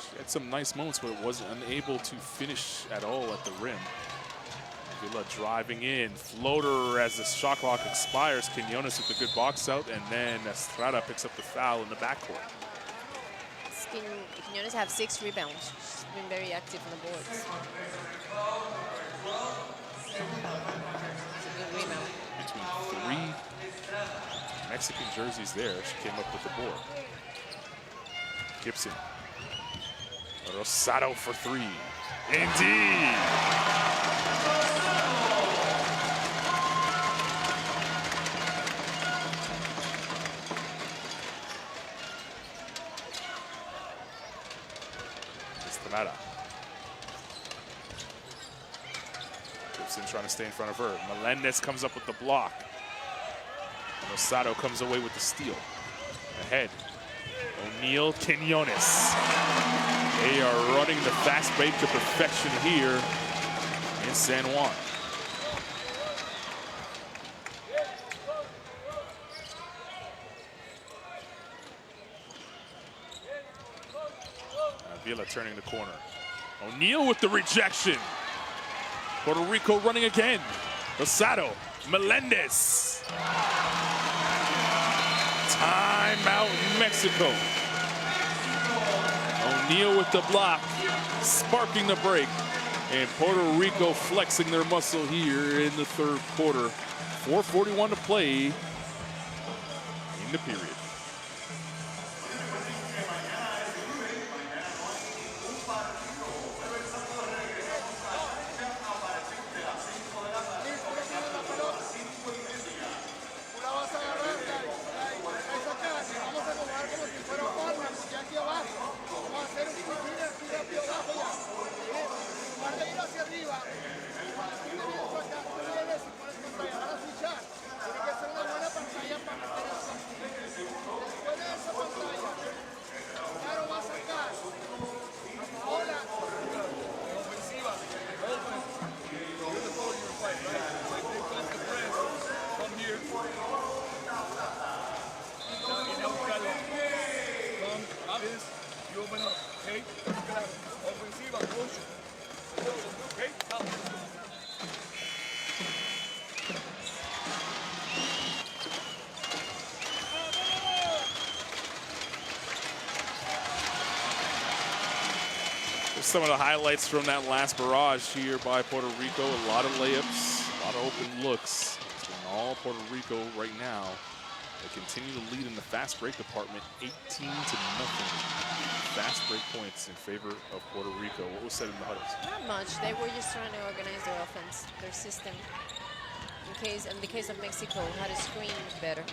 She had some nice moments, but was unable to finish at all at the rim. Villa driving in, floater as the shot clock expires. Quinones with a good box out, and then Estrada picks up the foul in the backcourt. Quinones have 6 rebounds. She's been very active on the boards. It's a good rebound. Between 3 Mexican jerseys there, she came up with the board. Gibson. Rosado for 3. Indeed! Estrada. Gibson trying to stay in front of her. Melendez comes up with the block. Rosado comes away with the steal. Ahead, O'Neal, Quinones. They are running the fast break to perfection here in San Juan. Avila turning the corner. O'Neal with the rejection. Puerto Rico running again. Rosado, Melendez. Timeout Mexico. O'Neal with the block, sparking the break. And Puerto Rico flexing their muscle here in the third quarter. 4:41 to play in the period. Viene a buscarlo. Come, this, you open up, okay? Claro. Ofensiva, coach. Okay, now. Some of the highlights from that last barrage here by Puerto Rico. A lot of layups, a lot of open looks. It's been all Puerto Rico right now. They continue to lead in the fast break department, 18-0. Fast break points in favor of Puerto Rico. What was said in the huddles? Not much. They were just trying to organize their offense, their system. In the case of Mexico, how to screen better.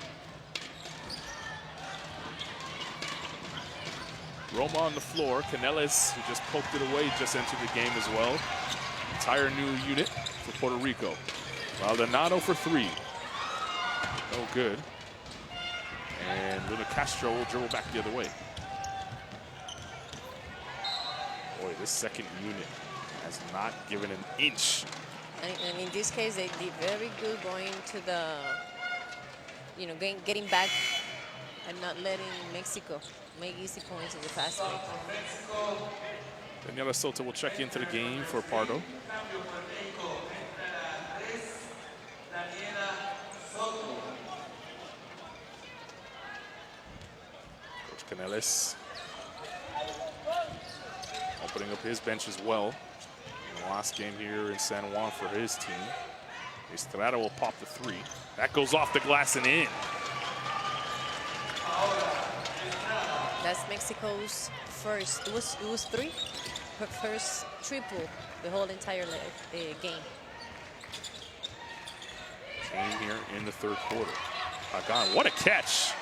Roma on the floor. Canelles, who just poked it away, just entered the game as well. Entire new unit for Puerto Rico. Maldonado for three. No good. And Luna Castro will dribble back the other way. Boy, this second unit has not given an inch. And in this case, they did very good going to the, getting back and not letting Mexico make easy points in the fast break. Daniela Soto will check into the game for Pardo. Coach Canelles opening up his bench as well. In the last game here in San Juan for his team. Estrada will pop the three. That goes off the glass and in. That's Mexico's first. It was three. Her first triple the whole entire game. Came here in the third quarter. Pagan, what a catch!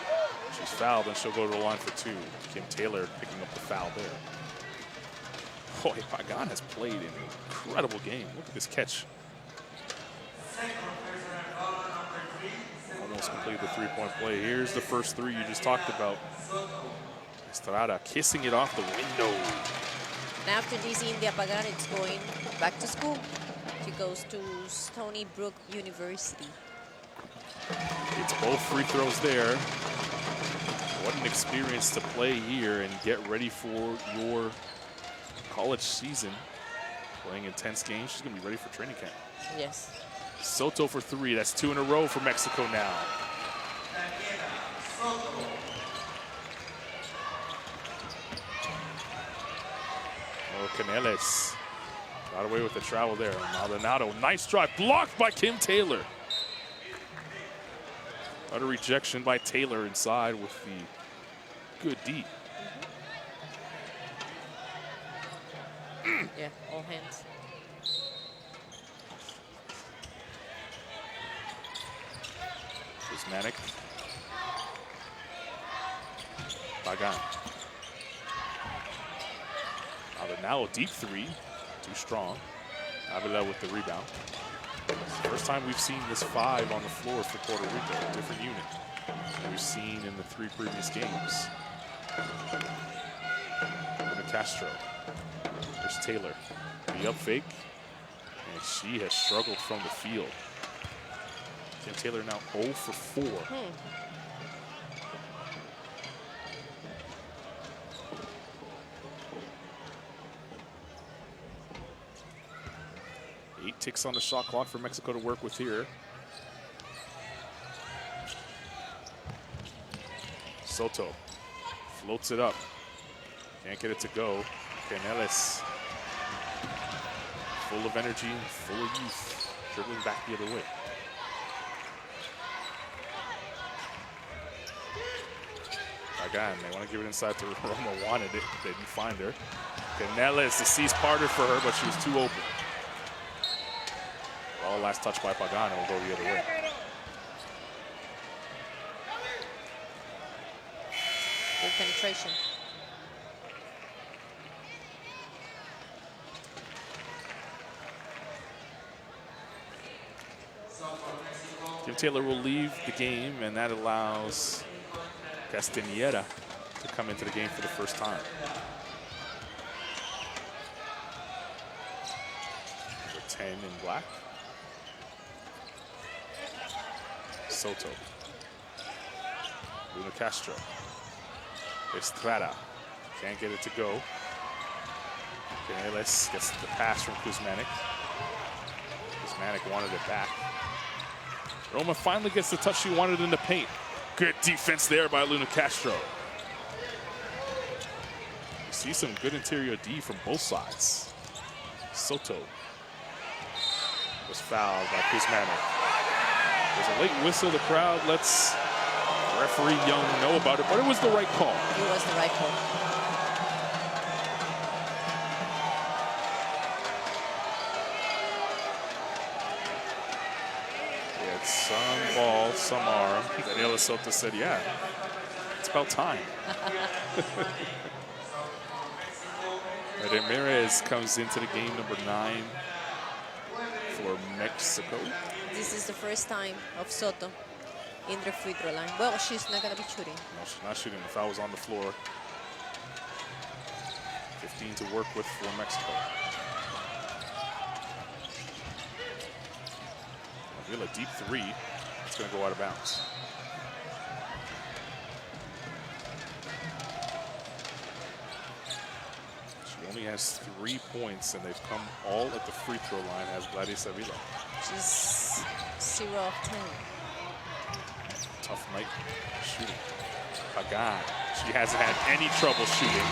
She's fouled and she'll go to the line for two. Kim Taylor picking up the foul there. Boy, Pagan has played an incredible game. Look at this catch. Almost completed the three-point play. Here's the first three you just talked about. Estrada kissing it off the window. And after this, India Pagan is going back to school. She goes to Stony Brook University. It's both free throws there. What an experience to play here and get ready for your college season. Playing intense games. She's going to be ready for training camp. Yes. Soto for three. That's two in a row for Mexico now. Oh, Canelles got away with the travel there. Maldonado, nice drive, blocked by Kim Taylor. Utter rejection by Taylor inside with the good D. Yeah, all hands. Prismatic. Pagan. Now a deep three, too strong. Avila with the rebound. It's the first time we've seen this five on the floor for Puerto Rico, a different unit than we've seen in the three previous games. Luna Castro. There's Taylor. The up fake, and she has struggled from the field. Kim Taylor now 0 for 4. Eight ticks on the shot clock for Mexico to work with here. Soto floats it up. Can't get it to go. Canelles, full of energy, full of youth, dribbling back the other way. Again, they want to give it inside to Roma. Wanted it, they didn't find her. Canelles, the C's parted for her, but she was too open. Ball last touch by Pagan, will go the other way. Good penetration. Kim Taylor will leave the game, and that allows Castañeda to come into the game for the first time. Number 10 in black. Soto. Luna Castro. Estrada. Can't get it to go. Canales gets the pass from Kuzmanic. Kuzmanic wanted it back. Roma finally gets the touch she wanted in the paint. Good defense there by Luna Castro. You see some good interior D from both sides. Soto was fouled by Kuzmanic. There's a late whistle. The crowd lets referee Young know about it, but it was the right call. It was the right call. He had some ball, some arm. Daniela Soto said, yeah, it's about time. Ramirez comes into the game, number 9 for Mexico. This is the first time of Soto in the free throw line. Well, she's not going to be shooting. No, she's not shooting. The foul was on the floor. 15 to work with for Mexico. Avila, deep 3. It's going to go out of bounds. She only has 3 points, and they've come all at the free throw line as Gladys Avila. She's 0 of 10. Tough night shooting. Pagan, she hasn't had any trouble shooting.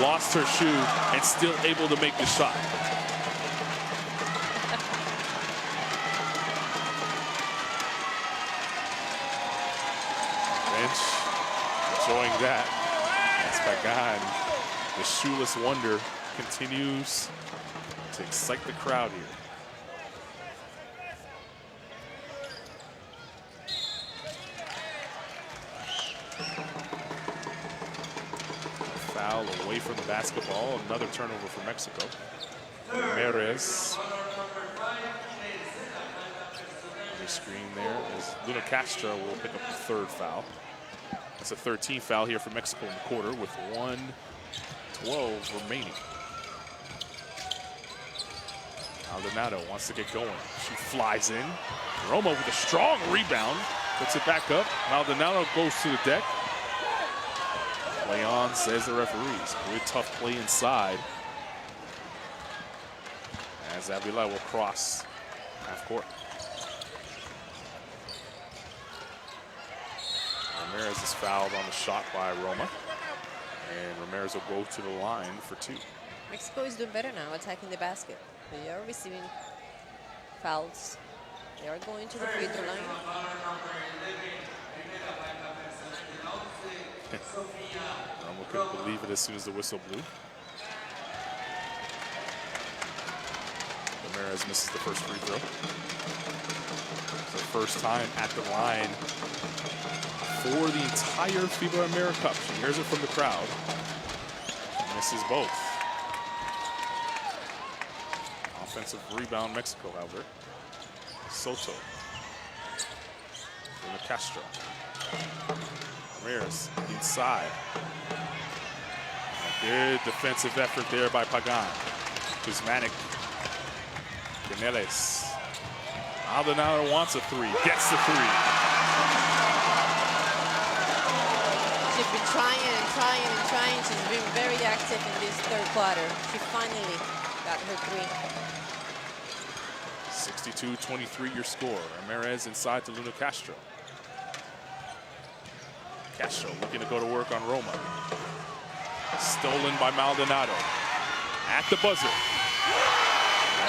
Lost her shoe and still able to make the shot. Bench enjoying that. That's Pagan. The shoeless wonder continues to excite the crowd here. Foul away from the basketball. Another turnover for Mexico. Ramirez. The screen there as Luna Castro will pick up the 3rd foul. That's a 13th foul here for Mexico in the quarter with 1:12 remaining. Maldonado wants to get going. She flies in. Roma with a strong rebound. Puts it back up. Maldonado goes to the deck. Play on, says the referees. Good tough play inside. As Avila will cross half court. Ramirez is fouled on the shot by Roma. And Ramirez will go to the line for 2. Mexico is doing better now, attacking the basket. They are receiving fouls. They are going to the free throw line. Roma couldn't believe it as soon as the whistle blew. Ramirez misses the first free throw. It's the first time at the line for the entire FIBA AmeriCup. She hears it from the crowd. Misses both. Offensive rebound, Mexico, however. Soto. Luna Castro. Ramirez inside. A good defensive effort there by Pagan. Kuzmanic. Canales. Maldonado wants a 3. Gets the 3. She's been trying and trying and trying. She's been very active in this 3rd quarter. She finally got her 3. 62-23 your score. Ramirez inside to Luna Castro. Castro looking to go to work on Roma. Stolen by Maldonado. At the buzzer.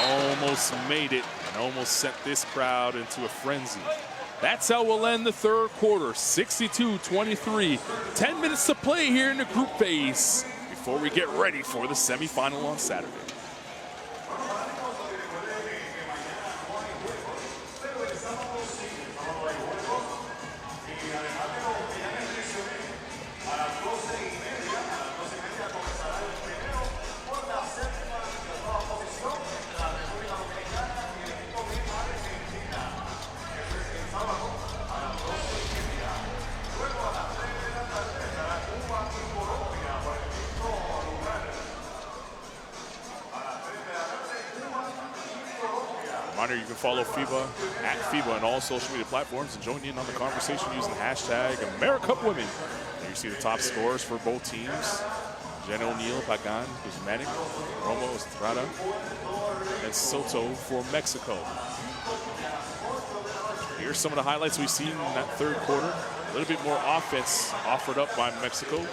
Almost made it and almost sent this crowd into a frenzy. That's how we'll end the 3rd quarter. 62-23. 10 minutes to play here in the group phase before we get ready for the semifinal on Saturday. Reminder, you can follow FIBA at FIBA on all social media platforms and join in on the conversation using the hashtag AmeriCup Women. There you see the top scorers for both teams. Jen O'Neill, Pagan, Guzmanic, Romo, Estrada, and Soto for Mexico. Here's some of the highlights we've seen in that third quarter. A little bit more offense offered up by Mexico.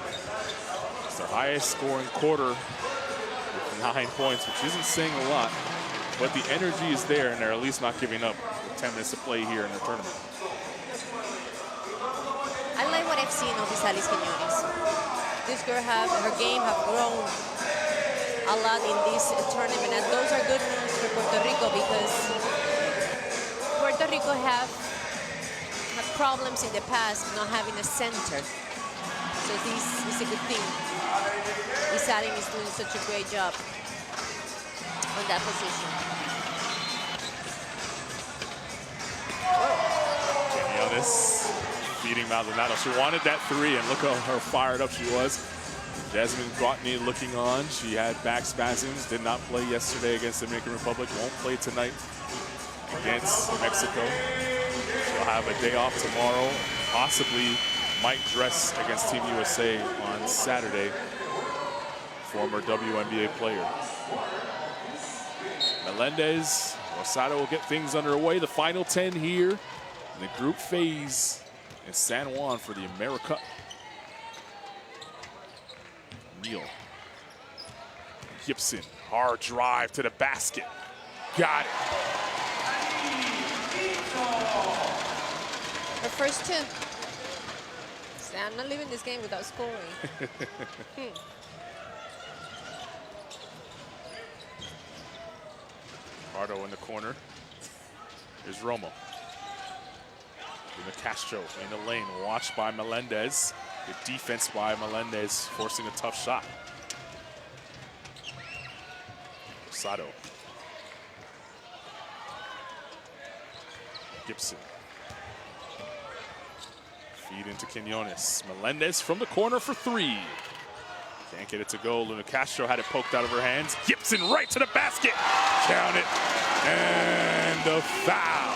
It's their highest scoring quarter with 9 points, which isn't saying a lot, but the energy is there and they're at least not giving up with 10 minutes to play here in the tournament. I like what I've seen of Alice Quiñones. This girl her game have grown a lot in this tournament, and those are good news for Puerto Rico because Puerto Rico have had problems in the past not having a center. So this is a good thing. Isarin is doing such a great job on that position. Quiñones beating Maldonado. She wanted that three, and look how fired up she was. Jasmine Botany looking on. She had back spasms, did not play yesterday against the Dominican Republic, won't play tonight against Mexico. She'll have a day off tomorrow, possibly might dress against Team USA on Saturday. Former WNBA player. Melendez, Rosado will get things underway. The final 10 here in the group phase in San Juan for the AmeriCup. Neal. Gibson, hard drive to the basket. Got it. Her first two. I'm not leaving this game without scoring. Pardo in the corner. Here's Romo. Luna Castro in the lane, watched by Melendez. Good defense by Melendez, forcing a tough shot. Rosado. Gibson. Feed into Quiñones. Melendez from the corner for three. Can't get it to go. Luna Castro had it poked out of her hands. Gibson right to the basket. Count it. And the foul.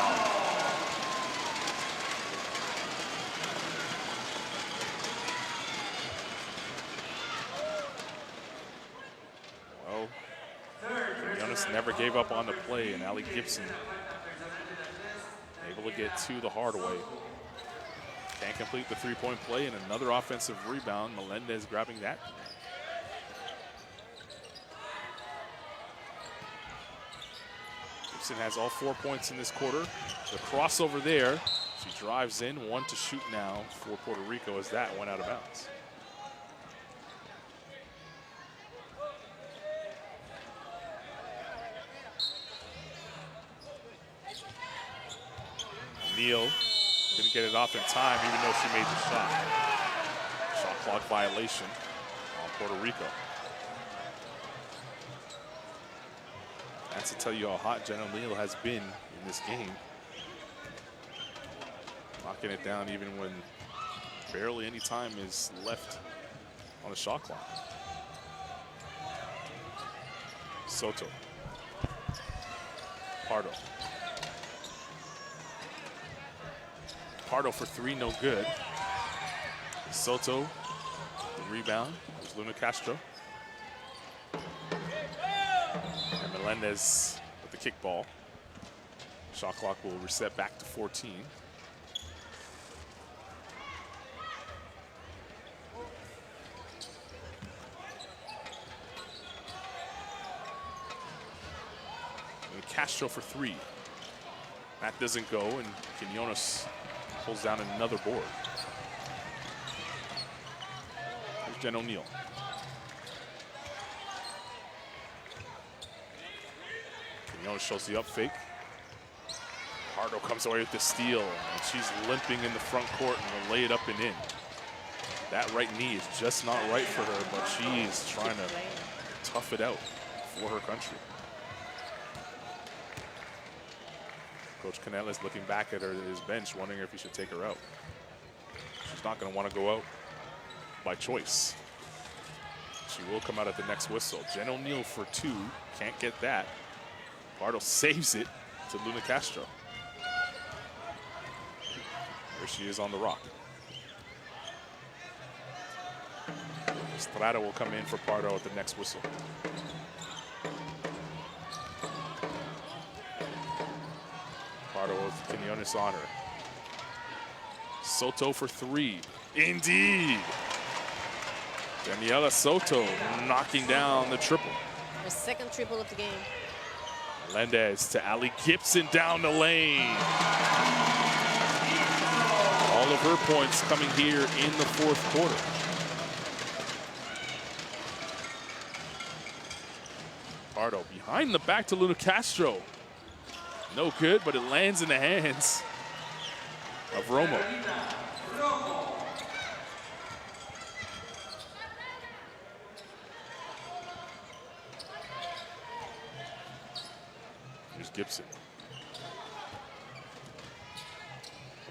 Well, Quiñones never gave up on the play, and Allie Gibson able to get two the hard way. Can't complete the three-point play, and another offensive rebound. Melendez grabbing that. Gibson has all 4 points in this quarter. The crossover there. She drives in, one to shoot now for Puerto Rico as that went out of bounds. Neal didn't get it off in time, even though she made the shot. Shot clock violation on Puerto Rico. That's to tell you how hot Jen O'Neill has been in this game. Knocking it down even when barely any time is left on the shot clock. Soto. Pardo. Pardo for three, no good. Soto, the rebound. There's Luna Castro. And Melendez with the kickball. Shot clock will reset back to 14. Luna Castro for three. That doesn't go, and Quiñones pulls down another board. Here's Jen O'Neill. Quiñones shows the up fake. Pardo comes away with the steal, and she's limping in the front court and will lay it up and in. That right knee is just not right for her, but she is trying to tough it out for her country. Coach Canales looking back at her at his bench, wondering if he should take her out. She's not going to want to go out by choice. She will come out at the next whistle. Jen O'Neill for two, can't get that. Pardo saves it, to Luna Castro. There she is on the rock. Estrada will come in for Pardo at the next whistle. Pardo with Quinones on her. Soto for 3. Indeed. Daniela Soto knocking down the triple. Her second triple of the game. Melendez to Ali Gibson down the lane. All of her points coming here in the fourth quarter. Pardo behind the back to Luna Castro. No good, but it lands in the hands of Romo. Here's Gibson.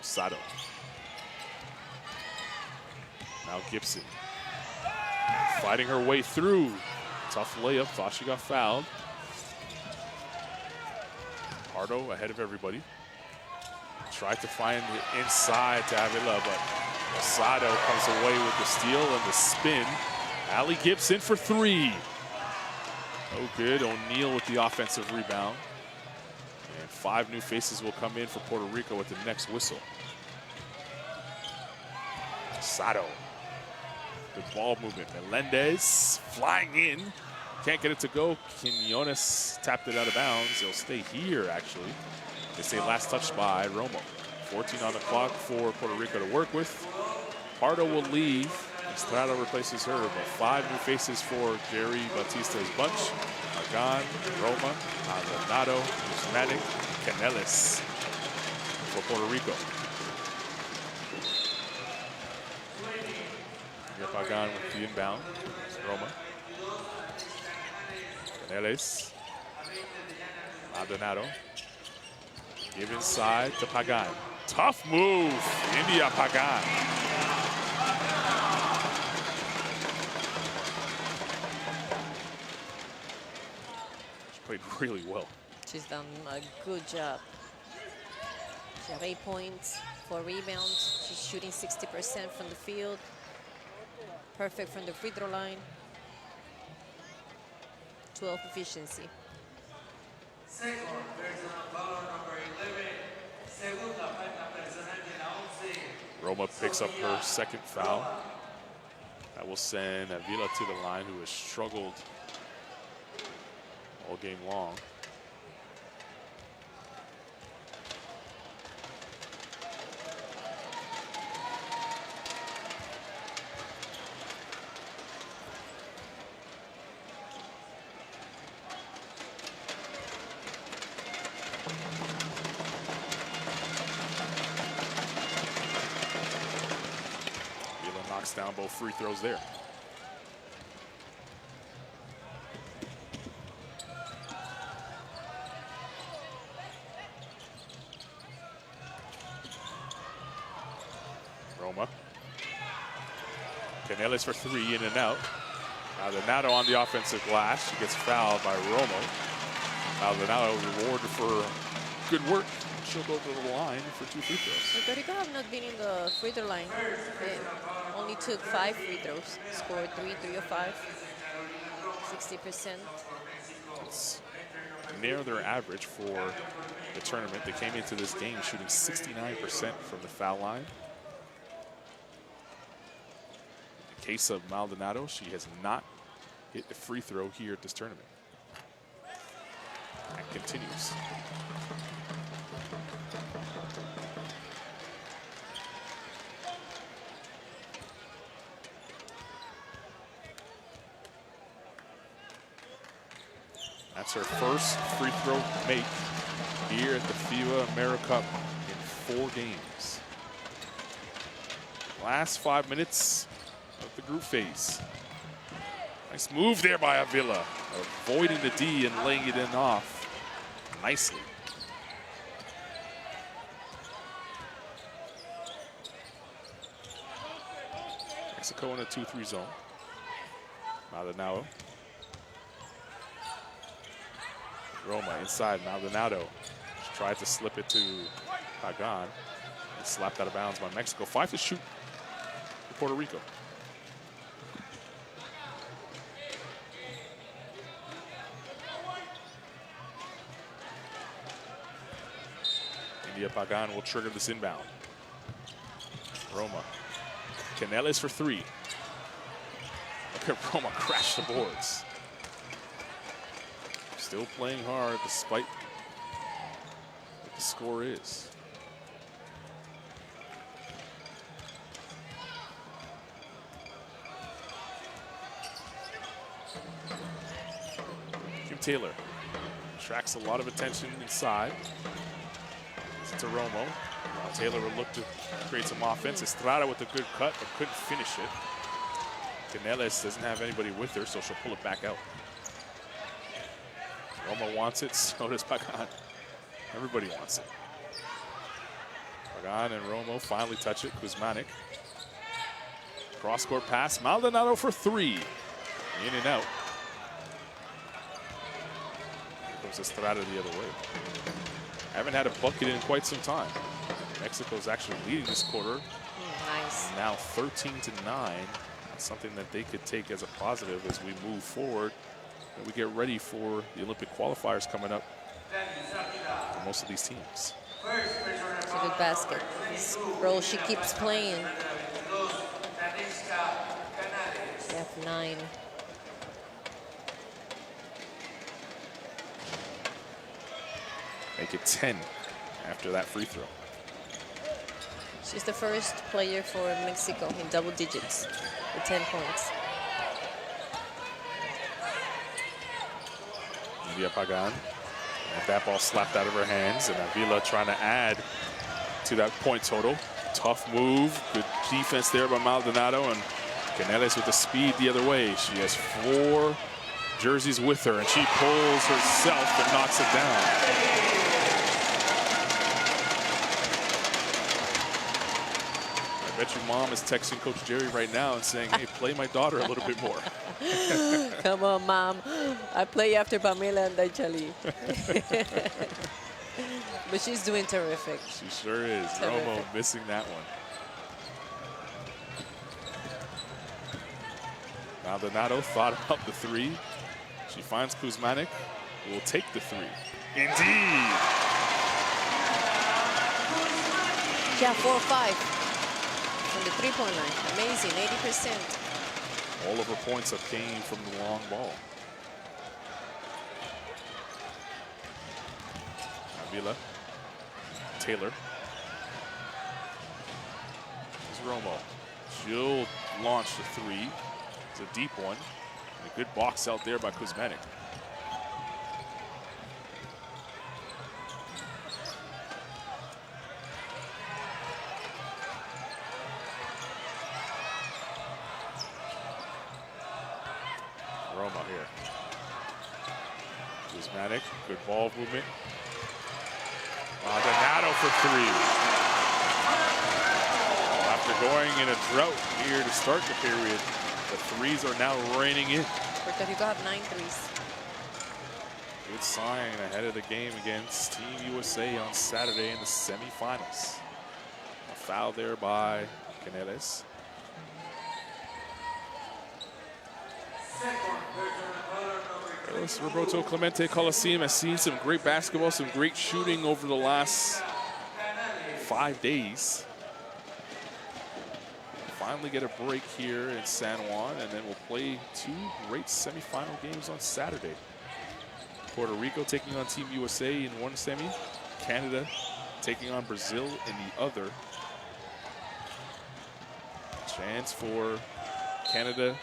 Osado. Now Gibson. Fighting her way through. Tough layup, thought she got fouled. Pardo ahead of everybody. Tried to find the inside to Avila, but Osado comes away with the steal and the spin. Ali Gibson for 3. No good. O'Neal with the offensive rebound. And 5 new faces will come in for Puerto Rico at the next whistle. Osado. Good ball movement. Melendez flying in. Can't get it to go. Quinones tapped it out of bounds. It'll stay here, actually. They say last touch by Romo. 14 on the clock for Puerto Rico to work with. Pardo will leave. Estrada replaces her, but 5 new faces for Jerry Batista's bunch. Argan, Roma, Maldonado, Usmanic, Canelis for Puerto Rico. Pagan with the inbound. Roma. Canelis. Maldonado. Give inside to Pagan. Tough move. India Pagan. She played really well. She's done a good job. She has 8 points, 4 rebounds. She's shooting 60% from the field. Perfect from the free throw line. 12 efficiency. Roma picks up her second foul. That will send Avila to the line, who has struggled all game long. Down both free throws there. Roma. Canelis for 3, in and out. Maldonado on the offensive glass. She gets fouled by Romo. Maldonado rewarded for good work. She'll go to the line for 2 free throws. Puerto Rico have not been in the free throw line. They only took 5 free throws. Scored 3 of 5. 60%. It's near their average for the tournament. They came into this game shooting 69% from the foul line. In the case of Maldonado, she has not hit the free throw here at this tournament. And continues. That's her first free throw make here at the FIBA AmeriCup in 4 games. Last 5 minutes of the group phase. Nice move there by Avila, avoiding the D and laying it in off nicely. Mexico in a 2-3 zone. Maldonado. Roma inside. Maldonado. She's tried to slip it to Pagan. It's slapped out of bounds by Mexico. 5 to shoot for Puerto Rico. India Pagan will trigger this inbound. Roma. Canales for 3. Look at Roma crash the boards. Still playing hard despite what the score is. Kim Taylor attracts a lot of attention inside. It's to Romo. Now Taylor will look to create some offense. Estrada with a good cut, but couldn't finish it. Canales doesn't have anybody with her, so she'll pull it back out. Romo wants it, so does Pagan. Everybody wants it. Pagan and Romo finally touch it. Kuzmanic. Cross-court pass. Maldonado for 3. In and out. Here goes Estrada the other way. Haven't had a bucket in quite some time. Mexico's actually leading this quarter. Nice. Now 13 to 9. That's something that they could take as a positive as we move forward. And we get ready for the Olympic qualifiers coming up for most of these teams. It's a good basket. This role she keeps playing. F9. Make it 10 after that free throw. She's the first player for Mexico in double digits with 10 points. India Pagan. And that ball slapped out of her hands, and Avila trying to add to that point total. Tough move, good defense there by Maldonado, and Canales with the speed the other way. She has 4 jerseys with her, and she pulls herself and knocks it down. I bet your mom is texting Coach Jerry right now and saying, hey, play my daughter a little bit more. Come on, Mom. I play after Pamela and Daichali. But she's doing terrific. She sure is. Terrific. Romo missing that one. Maldonado thought about the 3. She finds Kuzmanic, who will take the 3. Indeed. Yeah, 4 or 5 from the 3-point line. Amazing, 80%. All of her points have came from the long ball. Avila. Taylor. Here's Romo. She'll launch the 3. It's a deep one. And a good box out there by Kuzmanic. Roma here. Kuzmanic, good ball movement. Maldonado for 3. After going in a drought here to start the period, the 3s are now raining in. Puerto Rico have 9 threes. Good sign ahead of the game against Team USA on Saturday in the semifinals. A foul there by Canales. Roberto Clemente Coliseum has seen some great basketball, some great shooting over the last 5 days. Finally get a break here in San Juan, and then we'll play 2 great semifinal games on Saturday. Puerto Rico taking on Team USA in one semi, Canada taking on Brazil in the other. Chance for Canada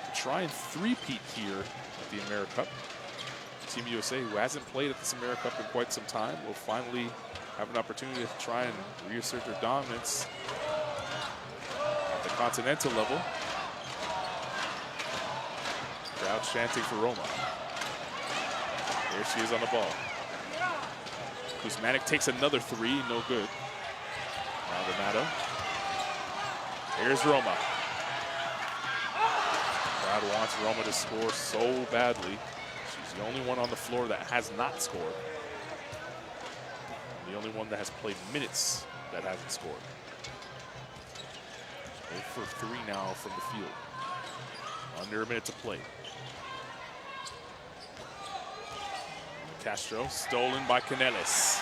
to try and three-peat here at the AmeriCup. Team USA, who hasn't played at this AmeriCup in quite some time, will finally have an opportunity to try and reassert their dominance at the continental level. Crowd chanting for Roma. There she is on the ball. Kuzmanic takes another 3, no good. Maldonado. Here's Roma. Crowd wants Roma to score so badly. She's the only one on the floor that has not scored. the only one that has played minutes that hasn't scored. 0 for 3 now from the field. Under a minute to play. Castro, stolen by Canellis.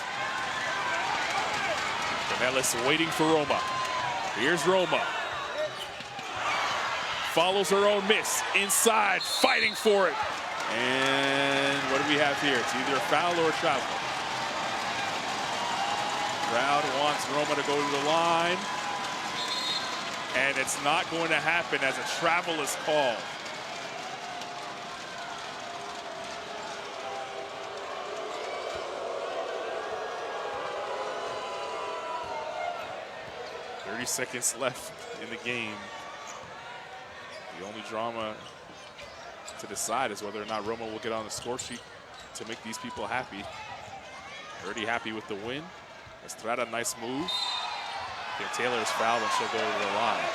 Canellis waiting for Roma. Here's Roma. Follows her own miss. Inside, fighting for it. And what do we have here? It's either a foul or a travel. Crowd wants Roma to go to the line. And it's not going to happen as a travel is called. Seconds left in the game. The only drama to decide is whether or not Roma will get on the score sheet to make these people happy. Already happy with the win. Estrada, nice move. Okay, Taylor is fouled and she'll go to the line.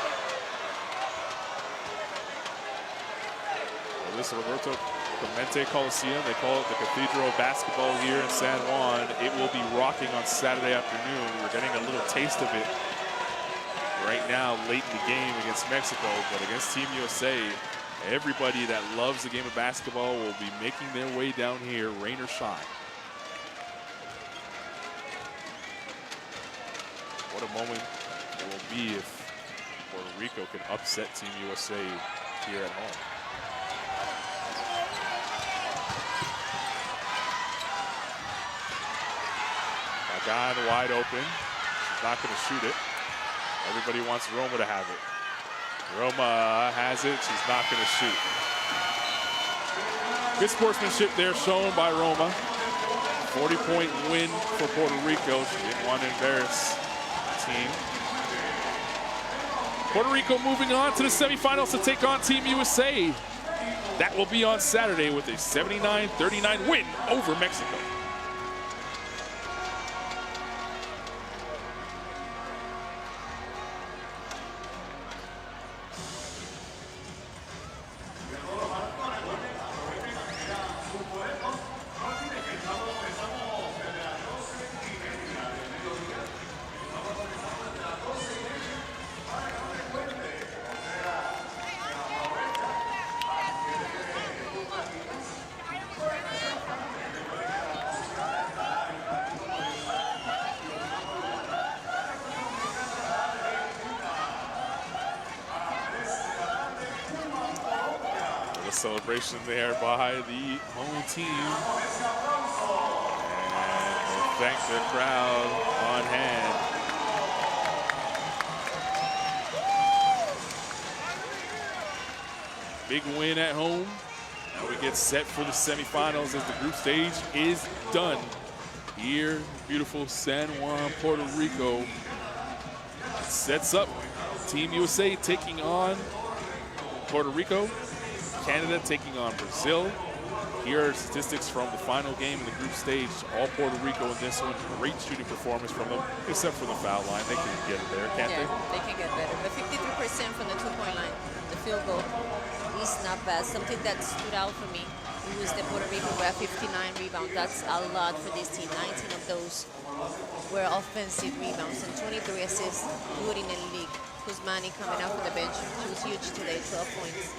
Well, this is Roberto Clemente Coliseum. They call it the Cathedral of Basketball here in San Juan. It will be rocking on Saturday afternoon. We're getting a little taste of it right now, late in the game against Mexico, but against Team USA, everybody that loves the game of basketball will be making their way down here, rain or shine. What a moment it will be if Puerto Rico can upset Team USA here at home. Pagan wide open. She's not going to shoot it. Everybody wants Roma to have it. Roma has it. She's not going to shoot. Good sportsmanship there shown by Roma. 40-point win for Puerto Rico. She didn't want to embarrass the team. Puerto Rico moving on to the semifinals to take on Team USA. That will be on Saturday with a 79-39 win over Mexico. Celebration there by the home team. And we'll thank the crowd on hand. Big win at home. Now we get set for the semifinals as the group stage is done. Here, beautiful San Juan, Puerto Rico. It sets up Team USA taking on Puerto Rico. Canada taking on Brazil. Here are statistics from the final game in the group stage. All Puerto Rico in this one. Great shooting performance from them, except for the foul line. They can get it there, can't they? They can get better. But 53% from the two-point line. The field goal is not bad. Something that stood out for me, it was the Puerto Rico were 59 rebounds. That's a lot for this team. 19 of those were offensive rebounds and 23 assists, good in the league. Guzmani coming out from the bench. She was huge today, 12 points.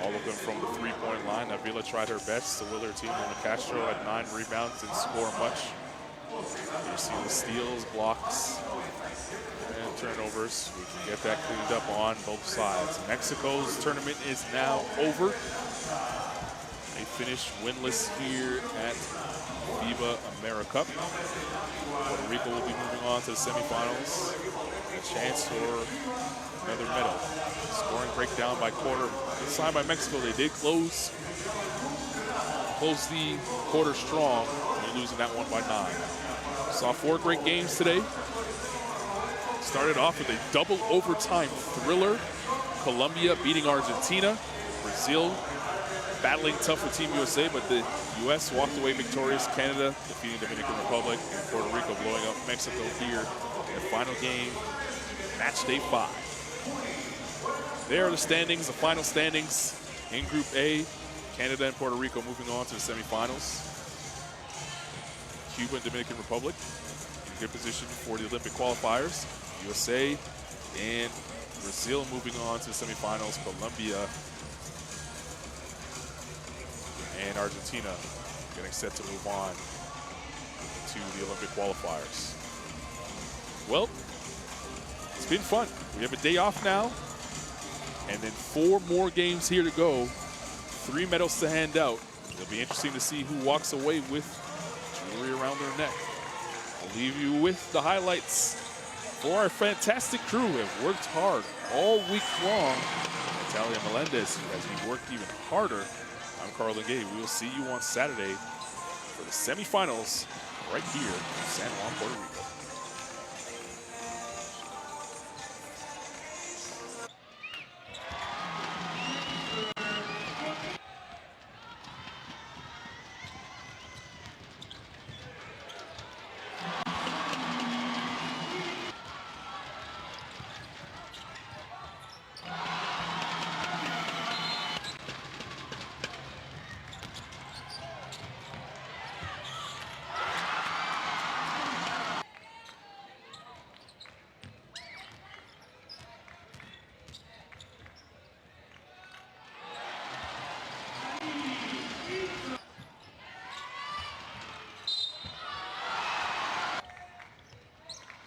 All of them from the three-point line. Avila tried her best to will her team on. Castro had 9 rebounds, didn't score much. You see the steals, blocks, and turnovers. We can get that cleaned up on both sides. Mexico's tournament is now over. They finished winless here at FIBA AmeriCup. Puerto Rico will be moving on to the semifinals. A chance for another medal. Scoring breakdown by quarter. This time by Mexico, they did close the quarter strong, only losing that one by 9. Saw 4 great games today. Started off with a double overtime thriller. Colombia beating Argentina. Brazil battling tough with Team USA, but the U.S. walked away victorious. Canada defeating Dominican Republic, and Puerto Rico blowing up Mexico here in the final game, match day 5. There are the standings, the final standings in Group A. Canada and Puerto Rico moving on to the semifinals. Cuba and Dominican Republic in good position for the Olympic qualifiers. USA and Brazil moving on to the semifinals. Colombia and Argentina getting set to move on to the Olympic qualifiers. Well, it's been fun. We have a day off now, and then 4 more games here to go. 3 medals to hand out. It'll be interesting to see who walks away with jewelry around their neck. I'll leave you with the highlights for our fantastic crew who have worked hard all week long. Natalia Melendez, as we worked even harder. I'm Carlin Gay. We will see you on Saturday for the semifinals right here in San Juan, Puerto Rico.